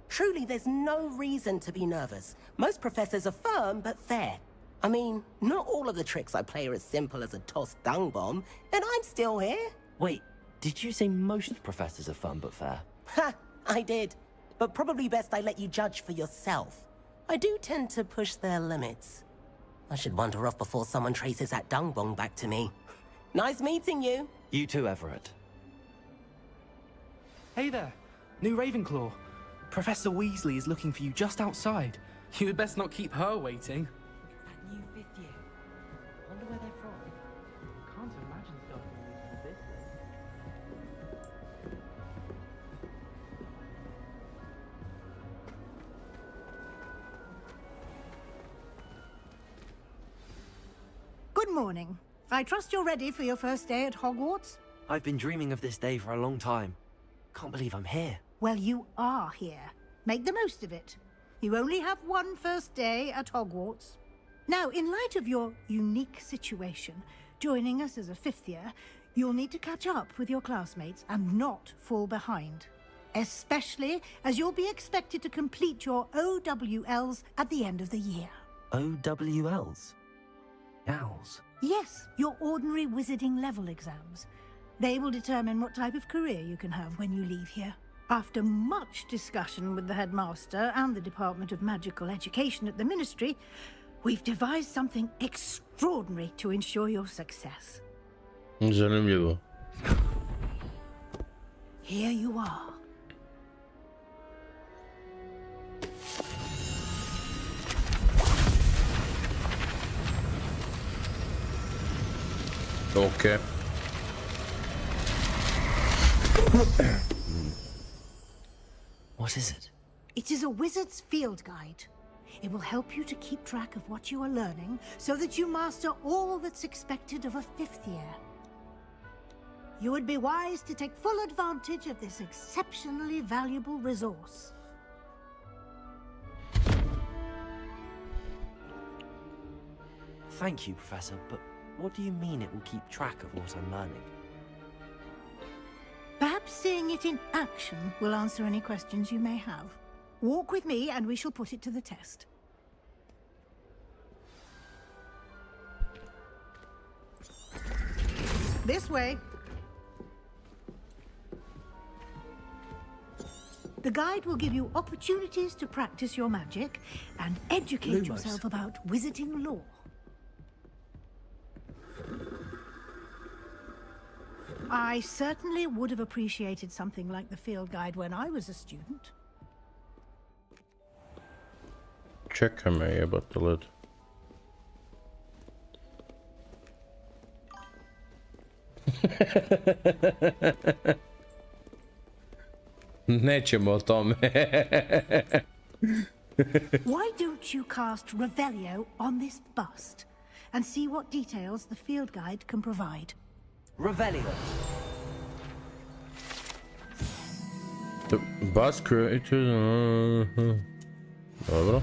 Truly, there's no reason to be nervous. Most professors are firm but fair. I mean, not all of the tricks I play are as simple as a tossed dung bomb, and I'm still here. Wait, did you say most professors are fun but fair? Ha! I did. But probably best I let you judge for yourself. I do tend to push their limits. I should wander off before someone traces that dung bomb back to me. Nice meeting you. You too, Everett. Hey there, new Ravenclaw. Professor Weasley is looking for you just outside. You had best not keep her waiting. That new fifth year. Wonder where they're from. Can't imagine starting from this late. Good morning. I trust you're ready for your first day at Hogwarts? I've been dreaming of this day for a long time. Can't believe I'm here. Well, you are here. Make the most of it. You only have one first day at Hogwarts. Now, in light of your unique situation, joining us as a fifth year, you'll need to catch up with your classmates and not fall behind. Especially as you'll be expected to complete your OWLs at the end of the year. OWLs? Owls? Yes, your ordinary wizarding level exams. They will determine what type of career you can have when you leave here. After much discussion with the headmaster and the Department of Magical Education at the Ministry, we've devised something extraordinary to ensure your success. Zanimljivo. Here you are. Okay. What is it? It is a wizard's field guide. It will help you to keep track of what you are learning so that you master all that's expected of a fifth year. You would be wise to take full advantage of this exceptionally valuable resource. Thank you, Professor, but what do you mean it will keep track of what I'm learning? Perhaps seeing it in action will answer any questions you may have. Walk with me and we shall put it to the test. This way. The guide will give you opportunities to practice your magic and educate Lumos. yourself about wizarding lore. I certainly would have appreciated something like the field guide when I was a student. Čekaj me jebate led. Nećemo o tome. Why don't you cast Revelio on this bust and see what details the field guide can provide? Revelio. The bus created. Dobro.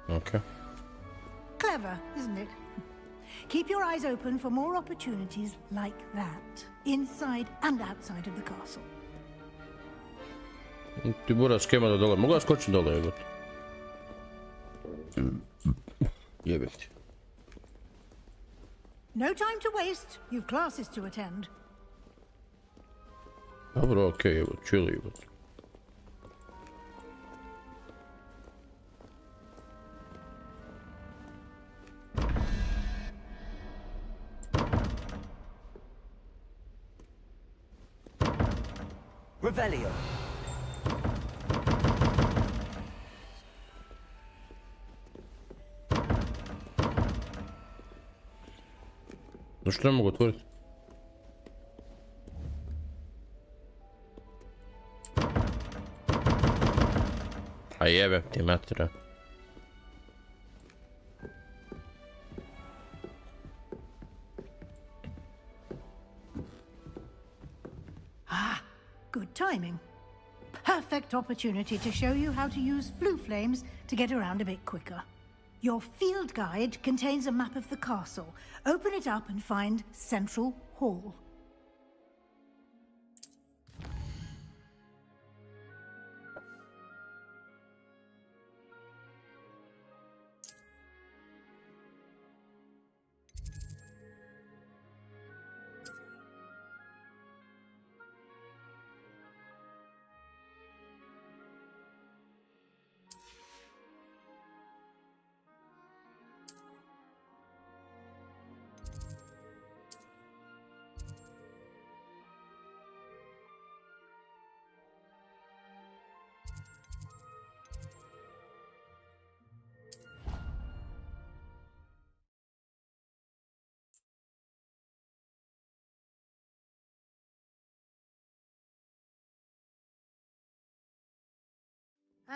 Okay. Clever, isn't it? Keep your eyes open for more opportunities like that, inside and outside of the castle. Ti mora skema da dole. Mogu ja skočiti dole, jebate. Jebate. No time to waste. You've classes to attend. Dobro, okej, jebate. Chill, jebate. Revelio. No što ne mogu otvoriti? A jebe ti matera. Good timing. Perfect opportunity to show you how to use flue flames to get around a bit quicker. Your field guide contains a map of the castle. Open it up and find Central Hall.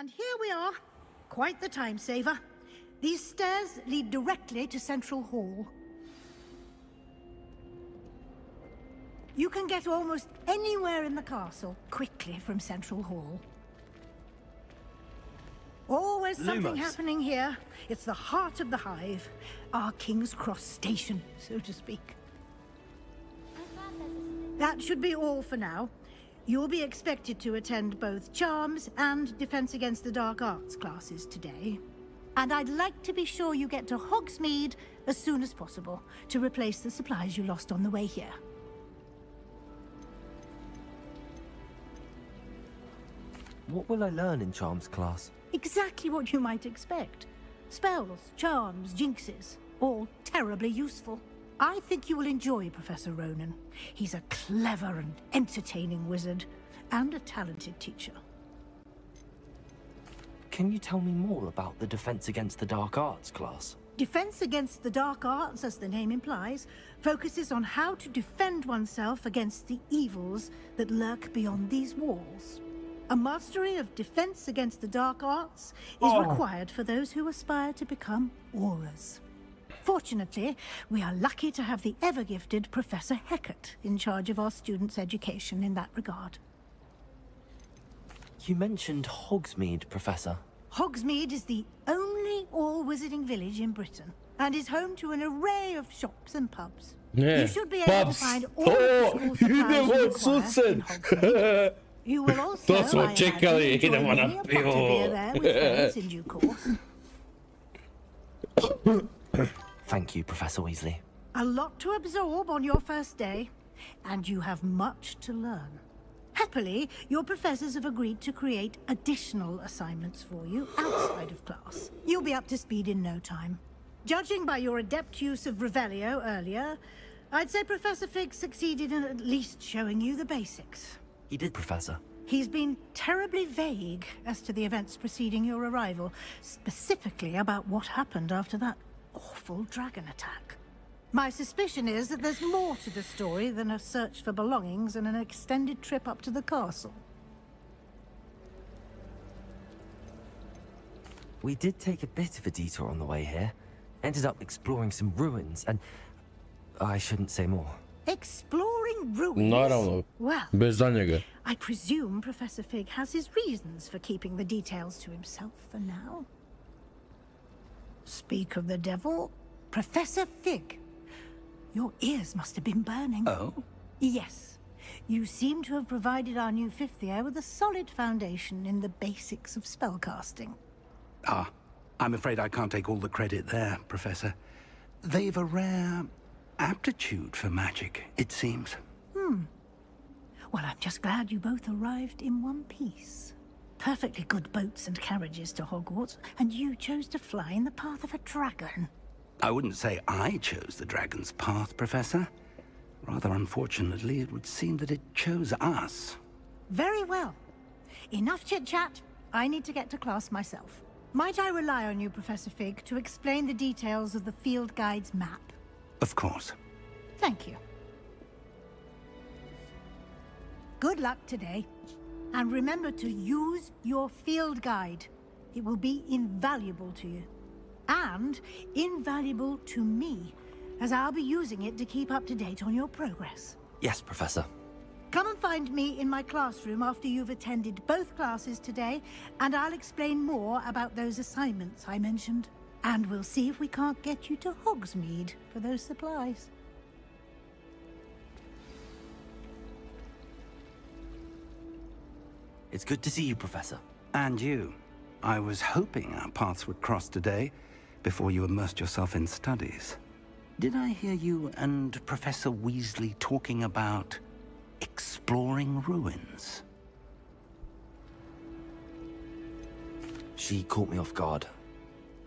And here we are. Quite the time saver. These stairs lead directly to Central Hall. You can get almost anywhere in the castle quickly from Central Hall. Always something happening here. It's the heart of the hive. Our King's Cross station, so to speak. That should be all for now. You'll be expected to attend both Charms and Defense Against the Dark Arts classes today. And I'd like to be sure you get to Hogsmeade as soon as possible to replace the supplies you lost on the way here. What will I learn in Charms class? Exactly what you might expect. Spells, charms, jinxes, all terribly useful. I think you will enjoy Professor Ronan. He's a clever and entertaining wizard, and a talented teacher. Can you tell me more about the Defense Against the Dark Arts class? Defense Against the Dark Arts, as the name implies, focuses on how to defend oneself against the evils that lurk beyond these walls. A mastery of Defense Against the Dark Arts is required for those who aspire to become auras. Fortunately, we are lucky to have the ever-gifted Professor Heckert in charge of our students' education in that regard. You mentioned Hogsmeade, Professor. Hogsmeade is the only all-wizarding village in Britain, and is home to an array of shops and pubs. Yeah, You should be able to find all of the small supplies you require in Hogsmeade. You will also, To smo I čekali, imagine, idemo enjoy na many a pivo. butterbeer there with friends in due course. Thank you, Professor Weasley. A lot to absorb on your first day, and you have much to learn. Happily, your professors have agreed to create additional assignments for you outside of class. You'll be up to speed in no time. Judging by your adept use of Revelio earlier, I'd say Professor Fig succeeded in at least showing you the basics. He did, Professor. He's been terribly vague as to the events preceding your arrival, specifically about what happened after that awful dragon attack. My suspicion is that there's more to the story than a search for belongings and an extended trip up to the castle. We did take a bit of a detour on the way here. Ended up exploring some ruins and... I shouldn't say more. Exploring ruins? Naravno, Well, bez daljnjega. I presume Professor Fig has his reasons for keeping the details to himself for now. Speak of the devil, Professor Fig. Your ears must have been burning. Oh? Yes. You seem to have provided our new fifth year with a solid foundation in the basics of spellcasting. Ah, I'm afraid I can't take all the credit there, Professor. They've a rare aptitude for magic, it seems. Well, I'm just glad you both arrived in one piece. Perfectly good boats and carriages to Hogwarts, and you chose to fly in the path of a dragon. I wouldn't say I chose the dragon's path, Professor. Rather unfortunately, it would seem that it chose us. Very well. Enough chit-chat. I need to get to class myself. Might I rely on you, Professor Fig, to explain the details of the field guide's map? Of course. Thank you. Good luck today. And remember to use your field guide. It will be invaluable to you. And invaluable to me, as I'll be using it to keep up to date on your progress. Yes, Professor. Come and find me in my classroom after you've attended both classes today, and I'll explain more about those assignments I mentioned. And we'll see if we can't get you to Hogsmeade for those supplies. It's good to see you, Professor. And you. I was hoping our paths would cross today, before you immersed yourself in studies. Did I hear you and Professor Weasley talking about exploring ruins? She caught me off guard.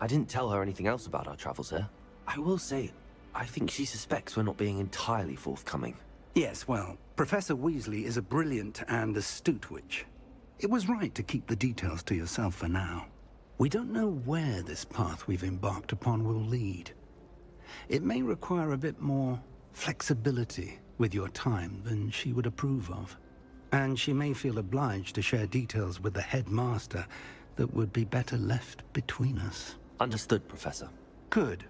I didn't tell her anything else about our travels here. I will say, I think she suspects we're not being entirely forthcoming. Yes, well, Professor Weasley is a brilliant and astute witch. It was right to keep the details to yourself for now. We don't know where this path we've embarked upon will lead. It may require a bit more flexibility with your time than she would approve of. And she may feel obliged to share details with the headmaster that would be better left between us. Understood, Professor. Good.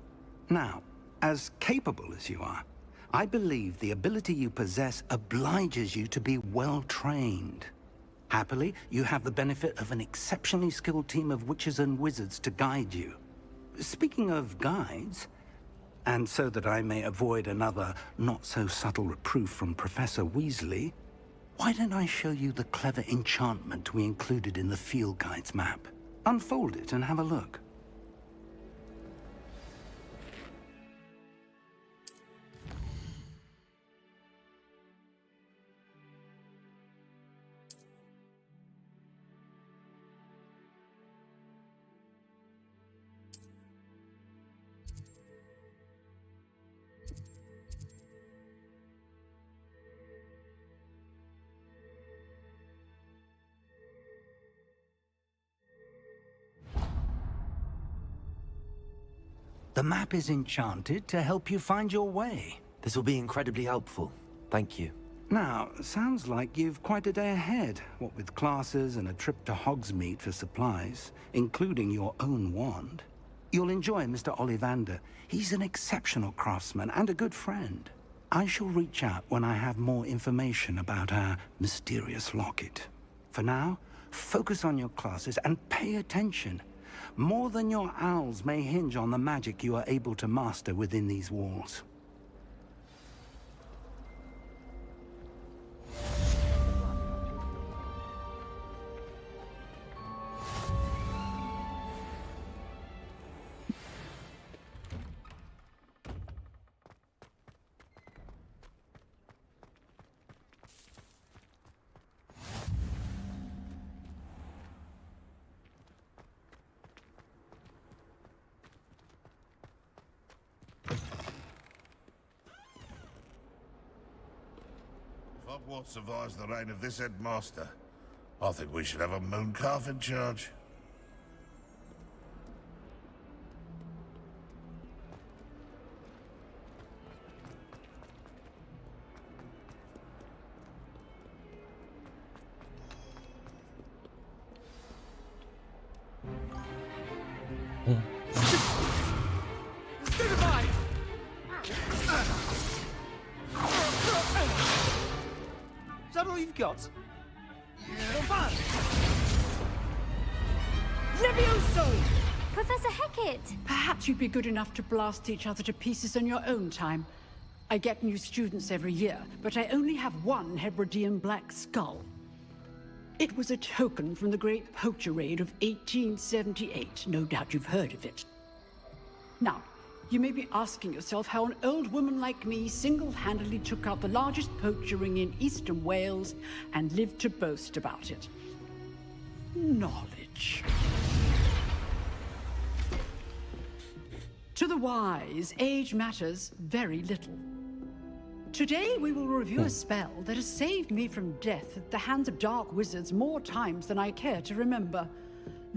Now, as capable as you are, I believe the ability you possess obliges you to be well-trained. Happily, you have the benefit of an exceptionally skilled team of witches and wizards to guide you. Speaking of guides, and so that I may avoid another not-so-subtle reproof from Professor Weasley, why don't I show you the clever enchantment we included in the field guide's map? Unfold it and have a look. The map is enchanted to help you find your way. This will be incredibly helpful. Thank you. Now, sounds like you've quite a day ahead, what with classes and a trip to Hogsmeade for supplies, including your own wand. You'll enjoy Mr. Ollivander. He's an exceptional craftsman and a good friend. I shall reach out when I have more information about our mysterious locket. For now, focus on your classes and pay attention. More than your owls may hinge on the magic you are able to master within these walls. Hogwarts survives the reign of this headmaster, I think we should have a mooncalf in charge. Is that all you've got? Levioso! Professor Hecat! Perhaps you'd be good enough to blast each other to pieces in your own time. I get new students every year, but I only have one Hebridean black skull. It was a token from the Great Poacher Raid of 1878. No doubt you've heard of it. Now, you may be asking yourself how an old woman like me single-handedly took out the largest poacher ring in eastern Wales and lived to boast about it. Knowledge. To the wise, age matters very little. Today we will review a spell that has saved me from death at the hands of dark wizards more times than I care to remember.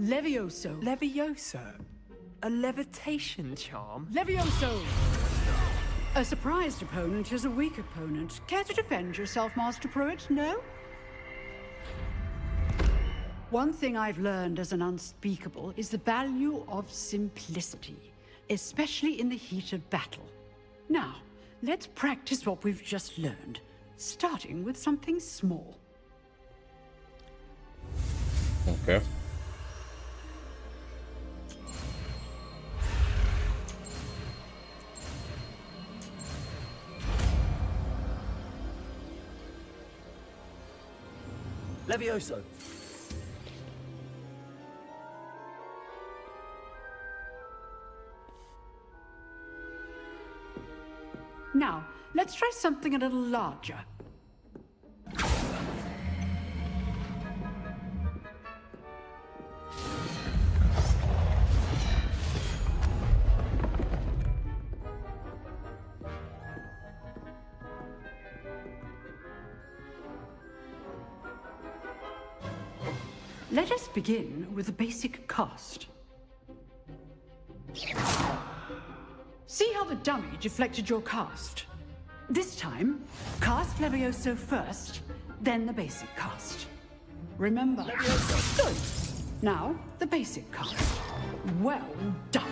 Levioso. Levioso? A levitation charm? Levioso! A surprised opponent is a weak opponent. Care to defend yourself, Master Pruitt? No? One thing I've learned as an unspeakable is the value of simplicity, especially in the heat of battle. Now, let's practice what we've just learned, starting with something small. Okay. Levioso. Now, let's try something a little larger. Let us begin with a basic cast. See how the dummy deflected your cast? This time, cast Levioso first, then the basic cast. Remember. Levioso. Good. Now, the basic cast. Well done.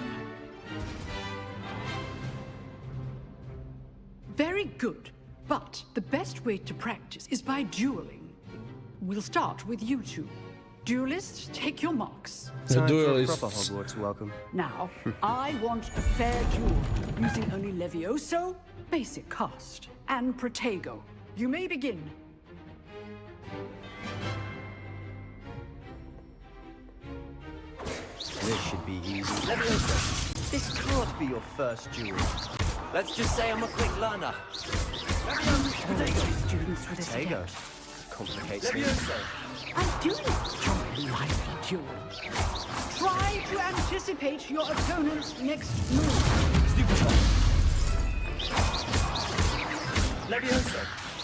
Very good, but the best way to practice is by dueling. We'll start with you two. Duelists, take your marks. Time for a proper Hogwarts welcome. Now, I want a fair duel, using only Levioso, basic cast, and Protego. You may begin. This should be easy. Levioso, this can't be your first duel. Let's just say I'm a quick learner. Levioso. Students with Protego. Complicates me. I do enjoy lively duel. Try to anticipate your opponent's next move. Levioso.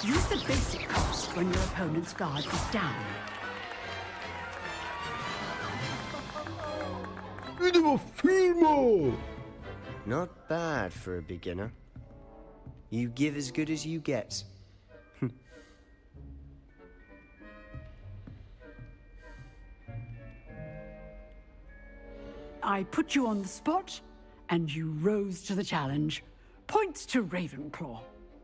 Use the basic cast when your opponent's guard is down. Not bad for a beginner. You give as good as you get. I put you on the spot, and you rose to the challenge. Points to Ravenclaw.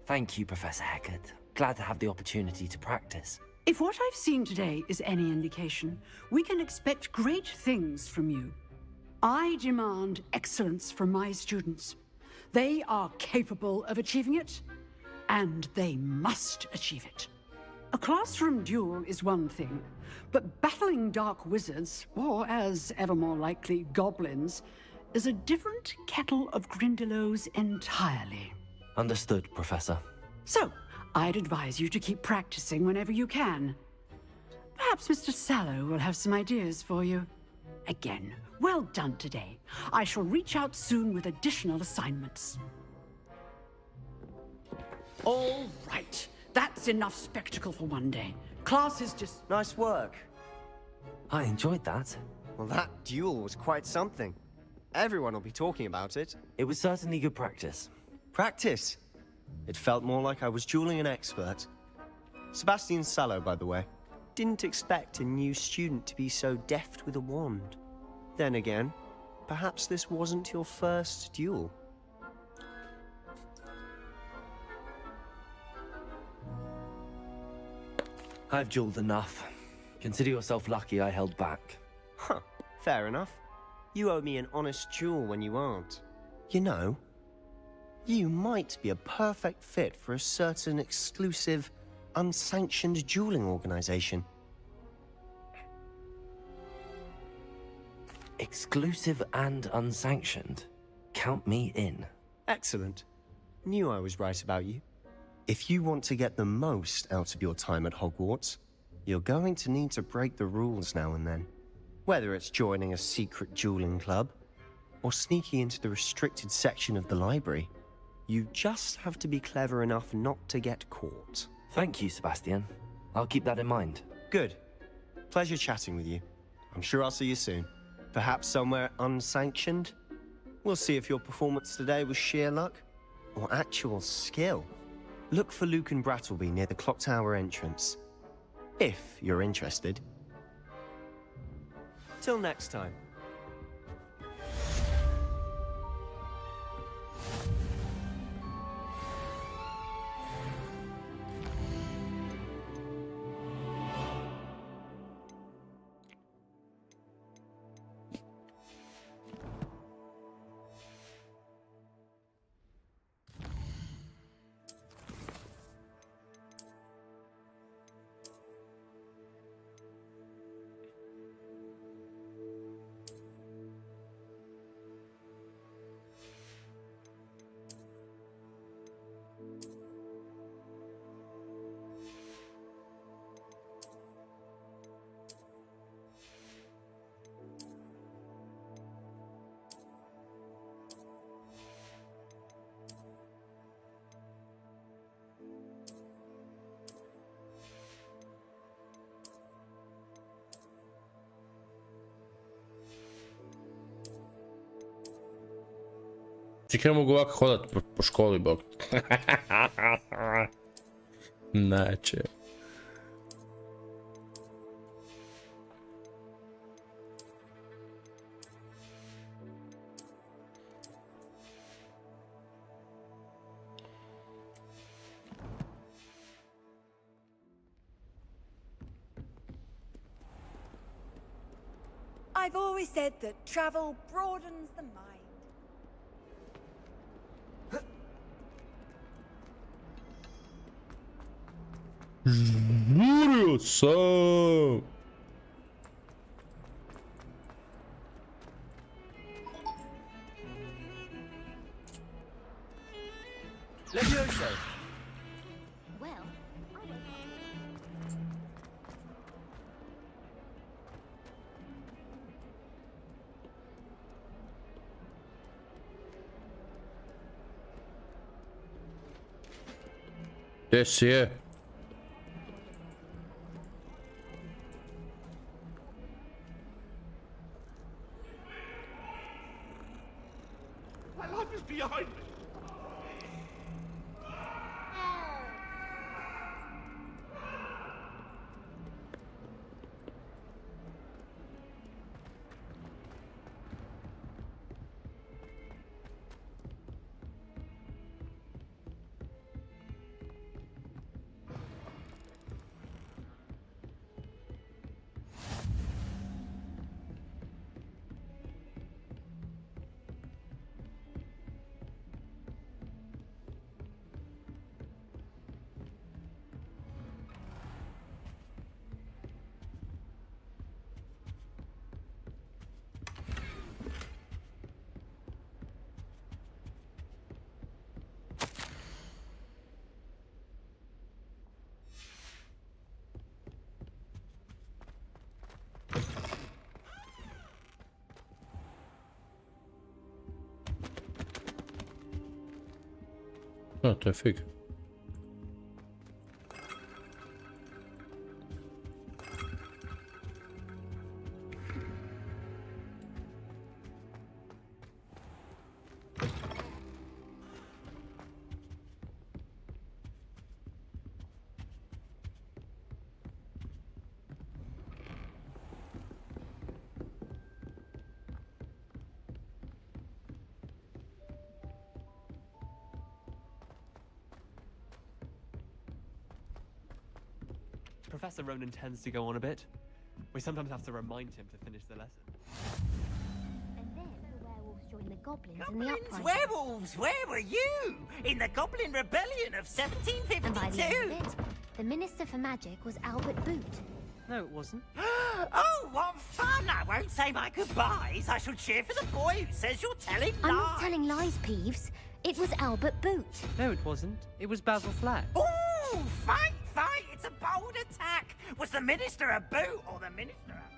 Thank you, Professor Hecat. Glad to have the opportunity to practice. If what I've seen today is any indication, we can expect great things from you. I demand excellence from my students. They are capable of achieving it, and they must achieve it. A classroom duel is one thing, but battling dark wizards, or as ever more likely, goblins, is a different kettle of Grindylows entirely. Understood, Professor. So, I'd advise you to keep practicing whenever you can. Perhaps Mr. Sallow will have some ideas for you. Again, well done today. I shall reach out soon with additional assignments. All right. That's enough spectacle for one day. Class is just... Nice work. I enjoyed that. Well, that duel was quite something. Everyone will be talking about it. It was certainly good practice. Practice? It felt more like I was dueling an expert. Sebastian Sallow, by the way. Didn't expect a new student to be so deft with a wand. Then again, perhaps this wasn't your first duel. I've dueled enough. Consider yourself lucky I held back. Huh, fair enough. You owe me an honest duel when you aren't. You know, you might be a perfect fit for a certain exclusive, unsanctioned dueling organization. Exclusive and unsanctioned? Count me in. Excellent. Knew I was right about you. If you want to get the most out of your time at Hogwarts, you're going to need to break the rules now and then. Whether it's joining a secret dueling club, or sneaking into the restricted section of the library, You just have to be clever enough not to get caught. Thank you, Sebastian. I'll keep that in mind. Good. Pleasure chatting with you. I'm sure I'll see you soon. Perhaps somewhere unsanctioned? We'll see if your performance today was sheer luck or actual skill. Look for Luke and Brattleby near the clock tower entrance. If you're interested. Till next time. Čekaj, ne mogu ovako hodat po školi, bog. Neće. I've always said that travel broadens the mind. Žurio sam. Levioso. Well, Gdje si je? My life is behind me. A, to je fig. Professor Ronan tends to go on a bit. We sometimes have to remind him to finish the lesson. and then the werewolves joined the goblins in the Goblins, uprising. werewolves, where were you? In the Goblin Rebellion of And by the end 1752? of it, the Minister for Magic was Albert Boot. No, it wasn't. Oh, what fun! I won't say my goodbyes. I shall cheer for the boy who says you're telling lies. I'm not telling lies, Peeves. It was Albert Boot. No, it wasn't. It was Basil Flack. Ooh, fight, fight! It's a bold attack. Was the Minister a boot or the Minister a...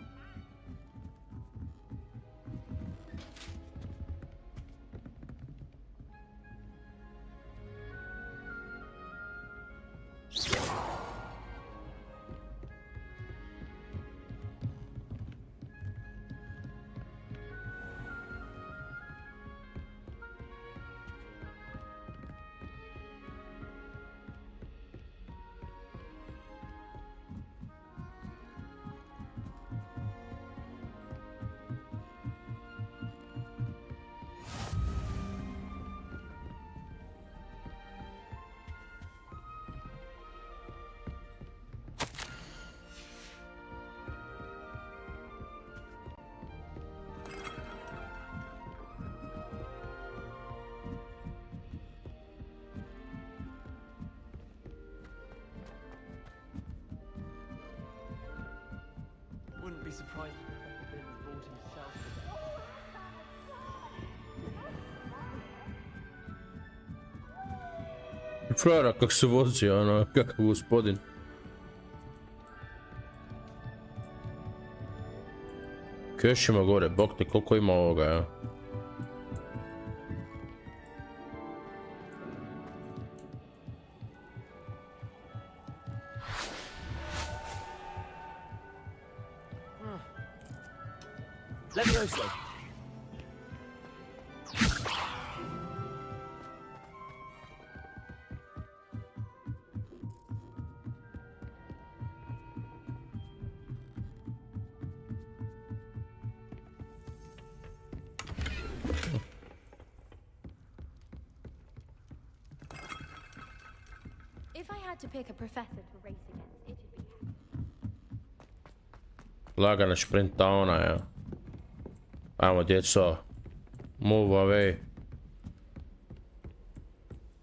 surprised Professor Binns brought himself today. Frara, kak se vozi, ono, kakav gospodin. Još ima gore, bok te koliko ima ovoga, ja. Levioso. If I had to pick a professor to race against, it'd be Lagana šprinta ona, ja. Ajmo, djeco. Move away.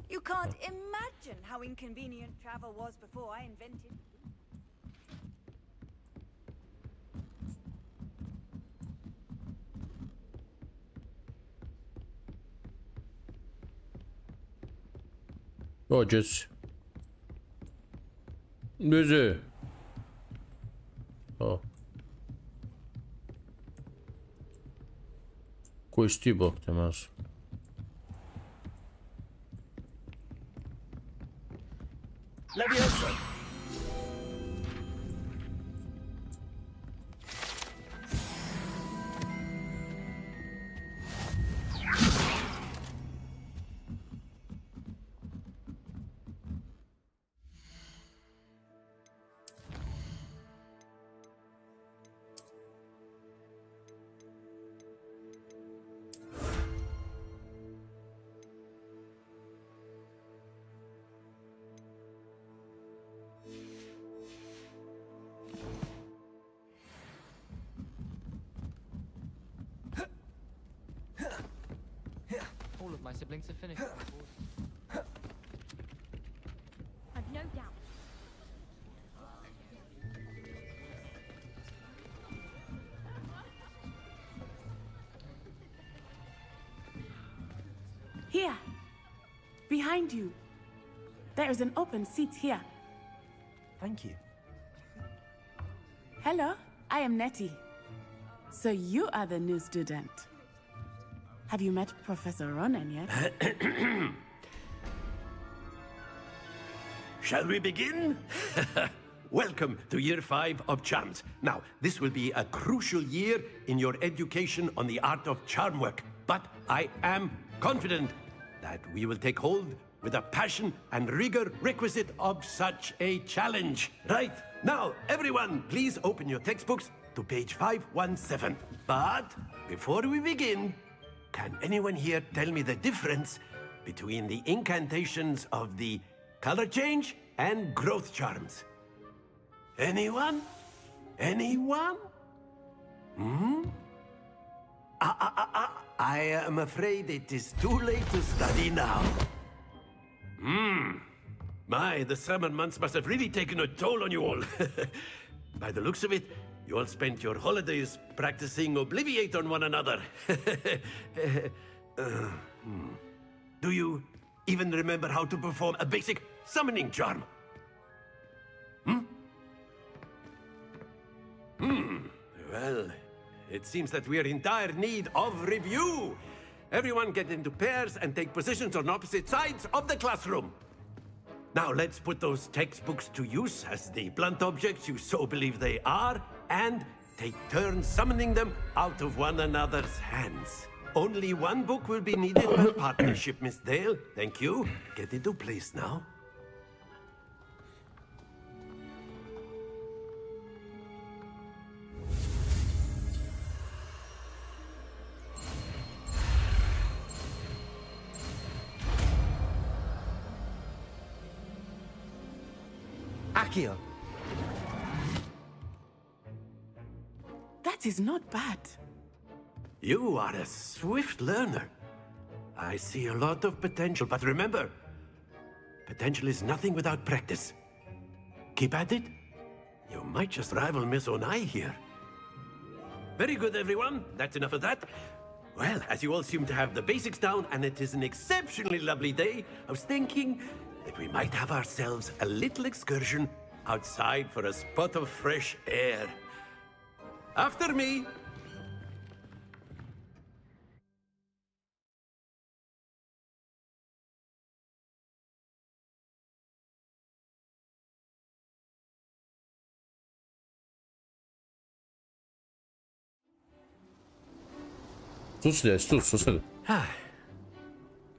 You can't imagine how inconvenient travel was before I invented. Dođeš. Gdje? O. Koji si ti, bok te masu? Levioso. All of my siblings have finished. I've no doubt. Here, behind you. There is an open seat here. Thank you. Hello, I am Nettie. So you are the new student. Have you met Professor Ronan yet? Shall we begin? Welcome to Year 5 of Charms. Now, this will be a crucial year in your education on the art of charm work. But I am confident that we will take hold with the passion and rigor requisite of such a challenge. Right, now, everyone, please open your textbooks to page 517. But before we begin, can anyone here tell me the difference between the incantations of the color change and growth charms? Anyone? Anyone? Hmm? I am afraid it is too late to study now. My, the summer months must have really taken a toll on you all. By the looks of it, you all spent your holidays practicing Obliviate on one another. Do you even remember how to perform a basic summoning charm? Well, it seems that we are in dire need of review. Everyone get into pairs and take positions on opposite sides of the classroom. Now let's put those textbooks to use as the blunt objects you so believe they are, and take turns summoning them out of one another's hands. Only one book will be needed per partnership, Miss Dale. Thank you. Get into place now. Akio. That is not bad. You are a swift learner. I see a lot of potential, but remember, potential is nothing without practice. Keep at it. You might just rival Miss Onai here. Very good, everyone. That's enough of that. Well, as you all seem to have the basics down, and it is an exceptionally lovely day, I was thinking that we might have ourselves a little excursion outside for a spot of fresh air. After me.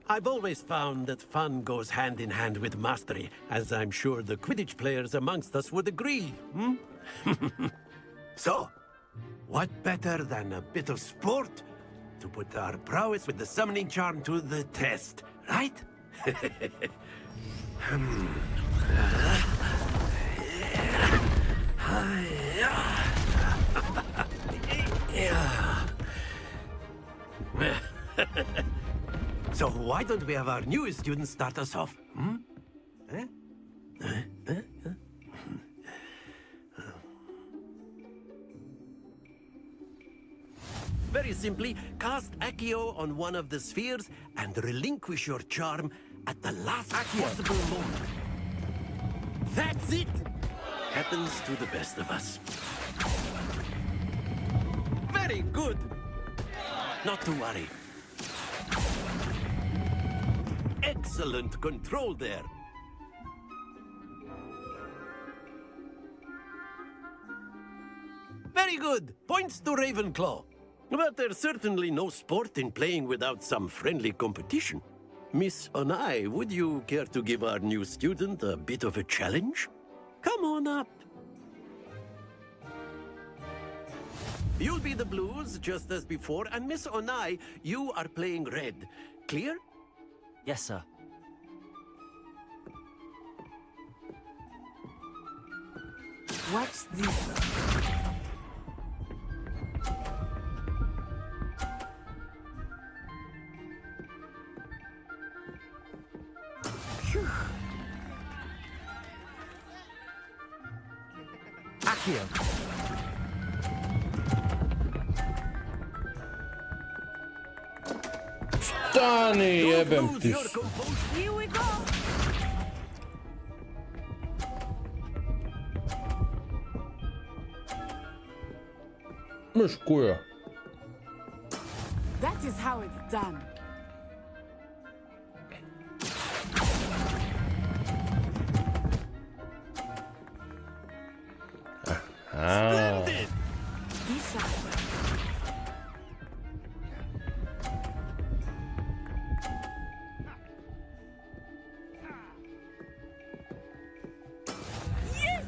I've always found that fun goes hand in hand with mastery, as I'm sure the Quidditch players amongst us would agree, hmm? So, what better than a bit of sport to put our prowess with the summoning charm to the test, right? So why don't we have our newest student start us off? Hmm? Very simply, cast Accio on one of the spheres and relinquish your charm at the last possible moment. That's it! Happens to the best of us. Very good! Not to worry. Excellent control there. Very good. Points to Ravenclaw. But there's certainly no sport in playing without some friendly competition. Miss Onai, would you care to give our new student a bit of a challenge? Come on up. You'll be the blues, just as before, and Miss Onai, you are playing red. Clear? Yes, sir. What's this? Accio. Stani, jebem ti. Here we go. Meškuja. That is how it's done. Splendid! Yes!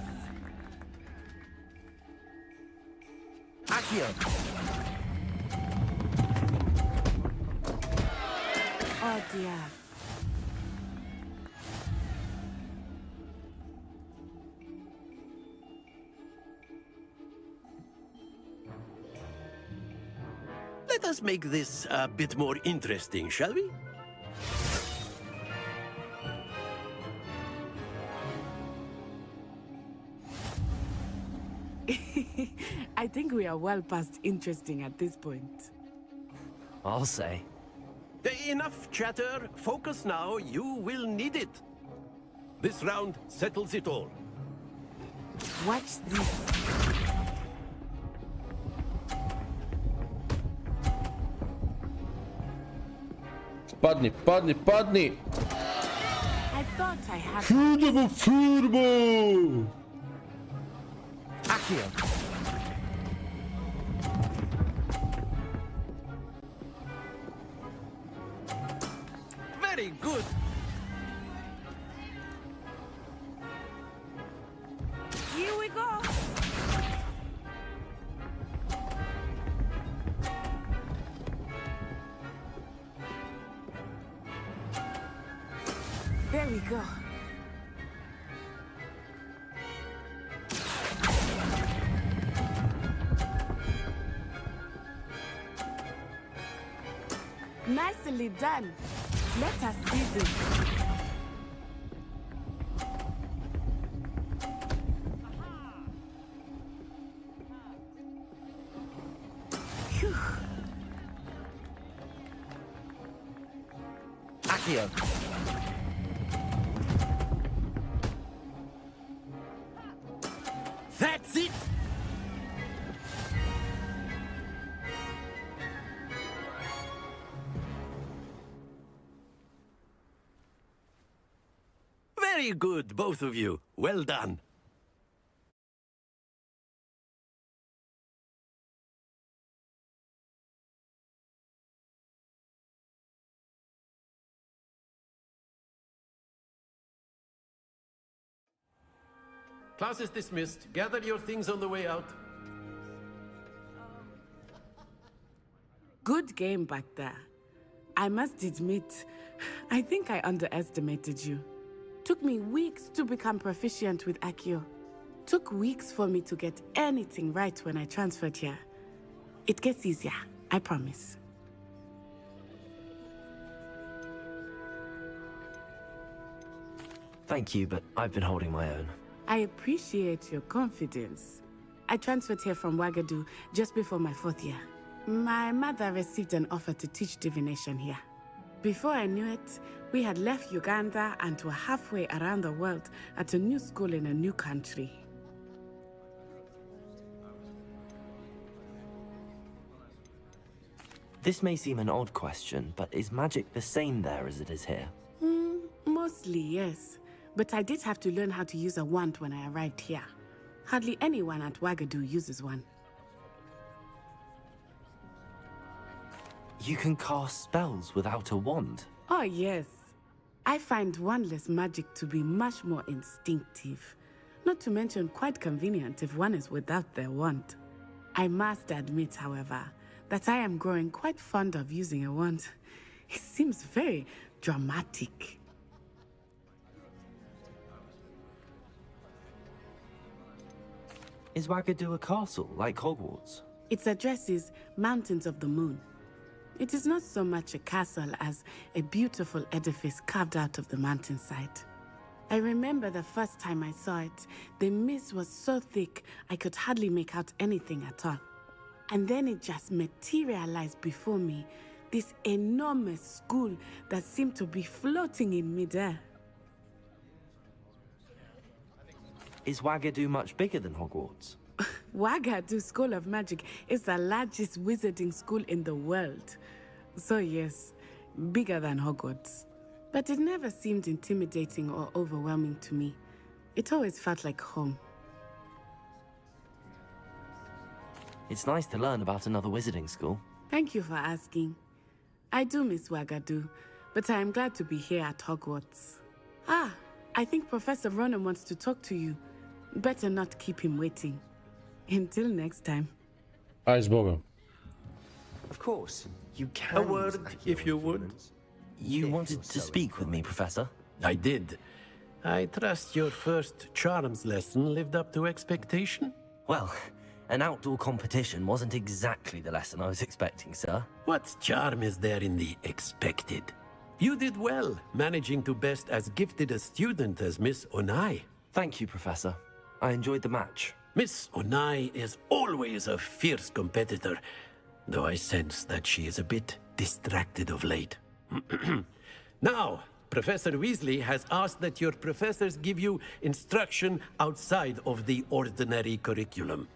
Accio. Oh dear. Let us make this a bit more interesting, shall we? I think we are well past interesting at this point. I'll say. Enough chatter. Focus now. You will need it. This round settles it all. Watch this. Padni, padni, padni! I thought I had... Furbo! Accio. Very good. Here we go. There we go. Nicely done. Let us see this. Akio. That's it! Very good, both of you. Well done. Class is dismissed. Gather your things on the way out. Good game back there. I must admit, I think I underestimated you. Took me weeks to become proficient with Akio. Took weeks for me to get anything right when I transferred here. It gets easier, I promise. Thank you, but I've been holding my own. I appreciate your confidence. I transferred here from Ouagadougou just before my 4th year. My mother received an offer to teach divination here. Before I knew it, we had left Uganda and were halfway around the world at a new school in a new country. This may seem an odd question, but is magic the same there as it is here? Mostly, yes. But I did have to learn how to use a wand when I arrived here. Hardly anyone at Ouagadougou uses one. You can cast spells without a wand? Oh, yes. I find wandless magic to be much more instinctive. Not to mention quite convenient if one is without their wand. I must admit, however, that I am growing quite fond of using a wand. It seems very dramatic. Is Ouagadougou a castle, like Hogwarts? Its address is Mountains of the Moon. It is not so much a castle as a beautiful edifice carved out of the mountainside. I remember the first time I saw it, the mist was so thick I could hardly make out anything at all. And then it just materialized before me, this enormous school that seemed to be floating in midair. Is Ouagadougou much bigger than Hogwarts? Ouagadougou School of Magic is the largest wizarding school in the world. So yes, bigger than Hogwarts. But it never seemed intimidating or overwhelming to me. It always felt like home. It's nice to learn about another wizarding school. Thank you for asking. I do miss Ouagadougou, but I am glad to be here at Hogwarts. Ah, I think Professor Ronan wants to talk to you. Better not keep him waiting. Until next time. Aj, zboga. Of course, you can. A word, if you would. You wanted to speak with me, Professor? I did. I trust your first charms lesson lived up to expectation? Well, an outdoor competition wasn't exactly the lesson I was expecting, sir. What charm is there in the expected? You did well, managing to best as gifted a student as Miss Onai. Thank you, Professor. I enjoyed the match. Miss Onai is always a fierce competitor, though I sense that she is a bit distracted of late. Now, Professor Weasley has asked that your professors give you instruction outside of the ordinary curriculum.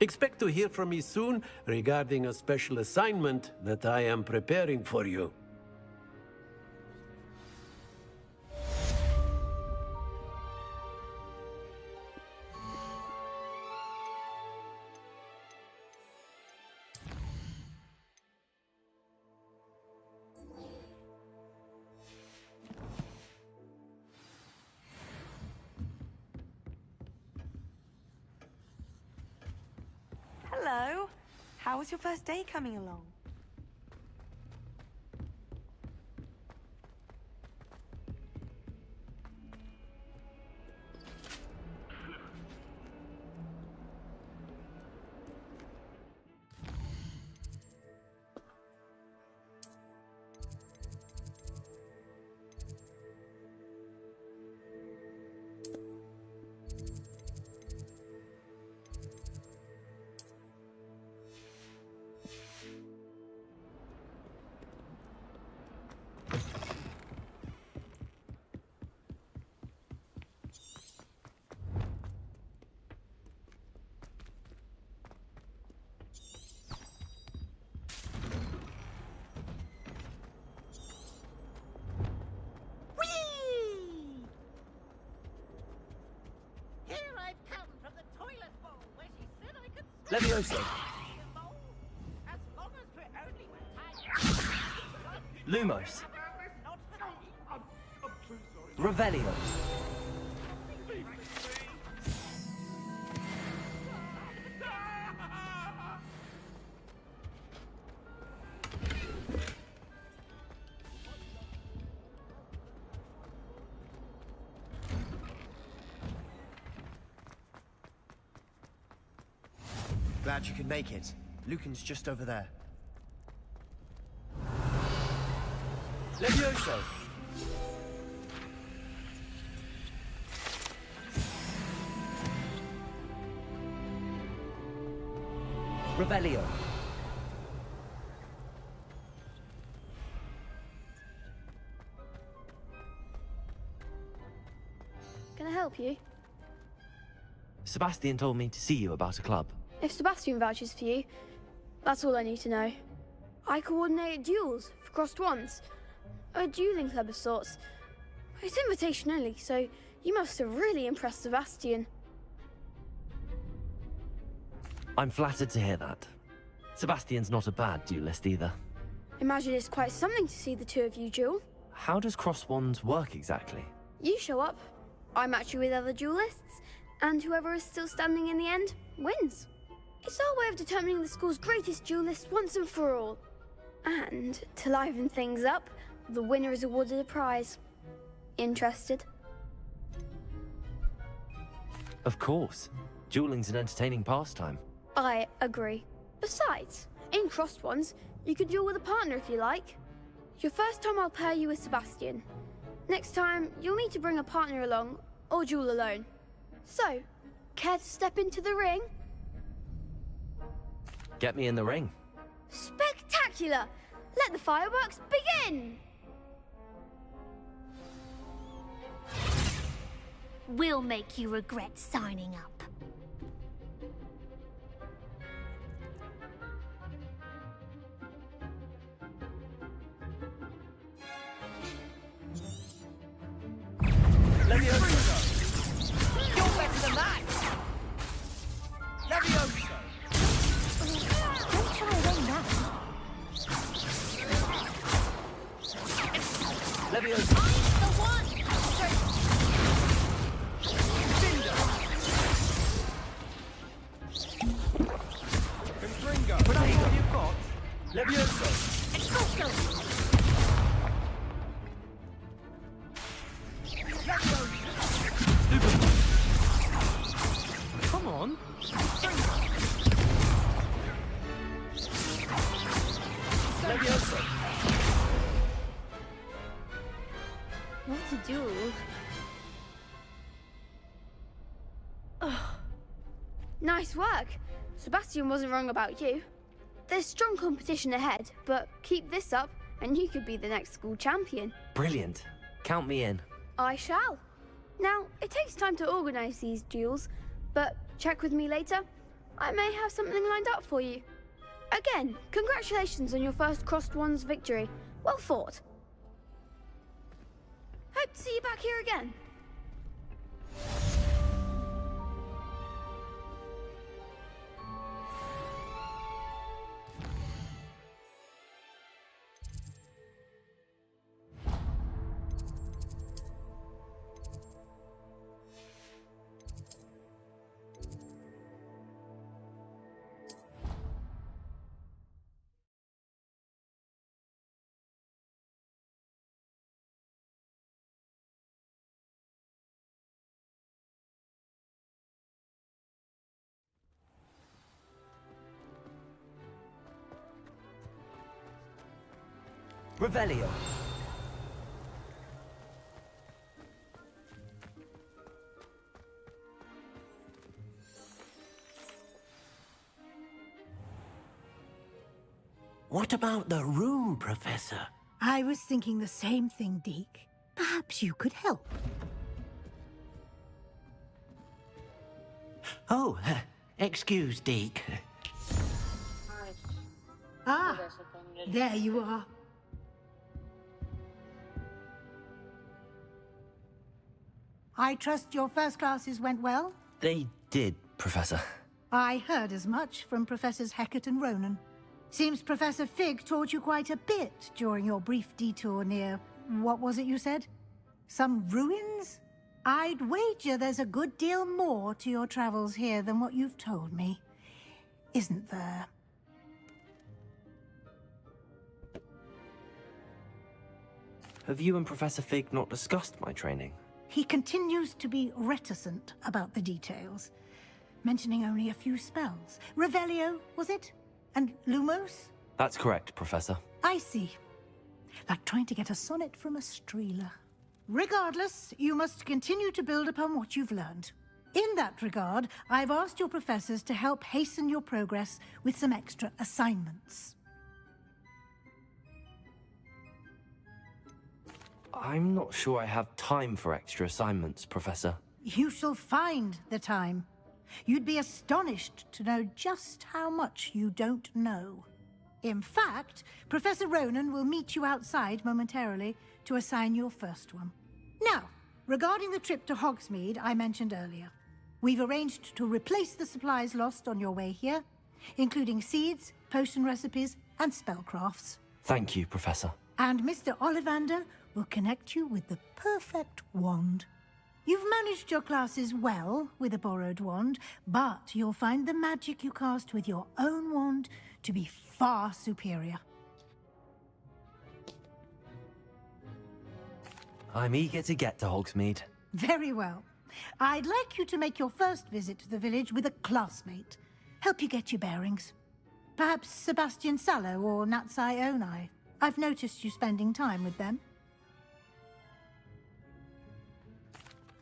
Expect to hear from me soon regarding a special assignment that I am preparing for you. Hello. How was your first day coming along? Levioso. Lumos. Revelio. Glad you could make it. Lucan's just over there. Levioso. Revelio. Can I help you? Sebastian told me to see you about a club. If Sebastian vouches for you, that's all I need to know. I coordinate duels for crossed ones. A dueling club of sorts. It's invitation only, so you must have really impressed Sebastian. I'm flattered to hear that. Sebastian's not a bad duelist either. Imagine it's quite something to see the two of you duel. How does cross wands work exactly? You show up, I match you with other duelists, and whoever is still standing in the end wins. It's our way of determining the school's greatest duelist once and for all. And to liven things up, the winner is awarded a prize. Interested? Of course. Dueling's an entertaining pastime. I agree. Besides, in crossed ones, you can duel with a partner if you like. Your first time I'll pair you with Sebastian. Next time, you'll need to bring a partner along, or duel alone. So, care to step into the ring? Get me in the ring. Spectacular! Let the fireworks begin! We'll make you regret signing up. Levioso. You're better than that. Levioso. Don't try away now. Levioso. I'm the one! Confringo. But I all you've got. Levioso. Expulso. Come on. Levioso. What a duel. Nice work. Sebastian wasn't wrong about you. There's strong competition ahead, but keep this up and you could be the next school champion. Brilliant. Count me in. I shall. Now, it takes time to organise these duels, but check with me later. I may have something lined up for you. Again, congratulations on your first crossed ones victory. Well fought. Hope to see you back here again. Revelio. What about the room, Professor? I was thinking the same thing, Deke. Perhaps you could help. Oh, excuse, Deke. Ah, there you are. I trust your first classes went well? They did, Professor. I heard as much from Professors Hecat and Ronan. Seems Professor Fig taught you quite a bit during your brief detour near... what was it you said? Some ruins? I'd wager there's a good deal more to your travels here than what you've told me. Isn't there? Have you and Professor Fig not discussed my training? He continues to be reticent about the details, mentioning only a few spells. Revelio, was it? And Lumos? That's correct, Professor. I see. Like trying to get a sonnet from a streeler. Regardless, you must continue to build upon what you've learned. In that regard, I've asked your professors to help hasten your progress with some extra assignments. I'm not sure I have time for extra assignments, Professor. You shall find the time. You'd be astonished to know just how much you don't know. In fact, Professor Ronan will meet you outside momentarily to assign your first one. Now, regarding the trip to Hogsmeade I mentioned earlier, we've arranged to replace the supplies lost on your way here, including seeds, potion recipes, and spellcrafts. Thank you, Professor. And Mr. Ollivander will connect you with the perfect wand. You've managed your classes well with a borrowed wand, but you'll find the magic you cast with your own wand to be far superior. I'm eager to get to Hogsmeade. Very well. I'd like you to make your first visit to the village with a classmate. Help you get your bearings. Perhaps Sebastian Sallow or Natsai Onai. I've noticed you spending time with them.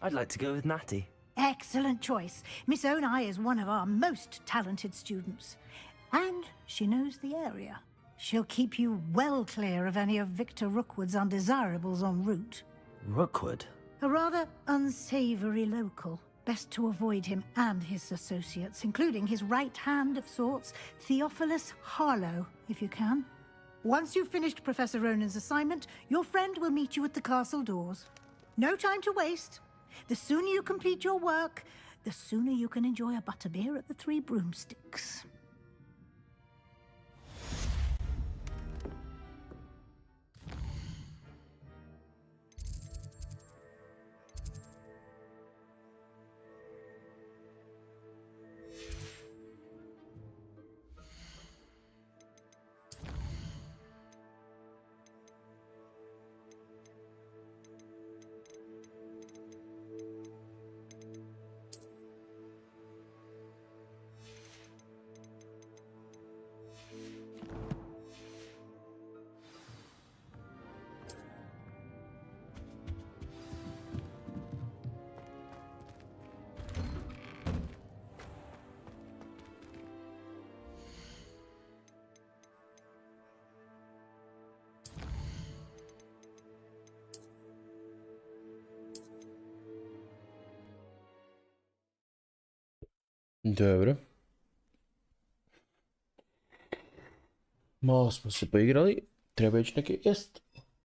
I'd like to go with Natty. Excellent choice. Miss Onai is one of our most talented students. And she knows the area. She'll keep you well clear of any of Victor Rookwood's undesirables en route. Rookwood? A rather unsavory local. Best to avoid him and his associates, including his right hand of sorts, Theophilus Harlow, if you can. Once you've finished Professor Ronan's assignment, your friend will meet you at the castle doors. No time to waste. The sooner you complete your work, the sooner you can enjoy a butterbeer at the Three Broomsticks. Dobro. Malo smo se poigrali, treba ići neki jest.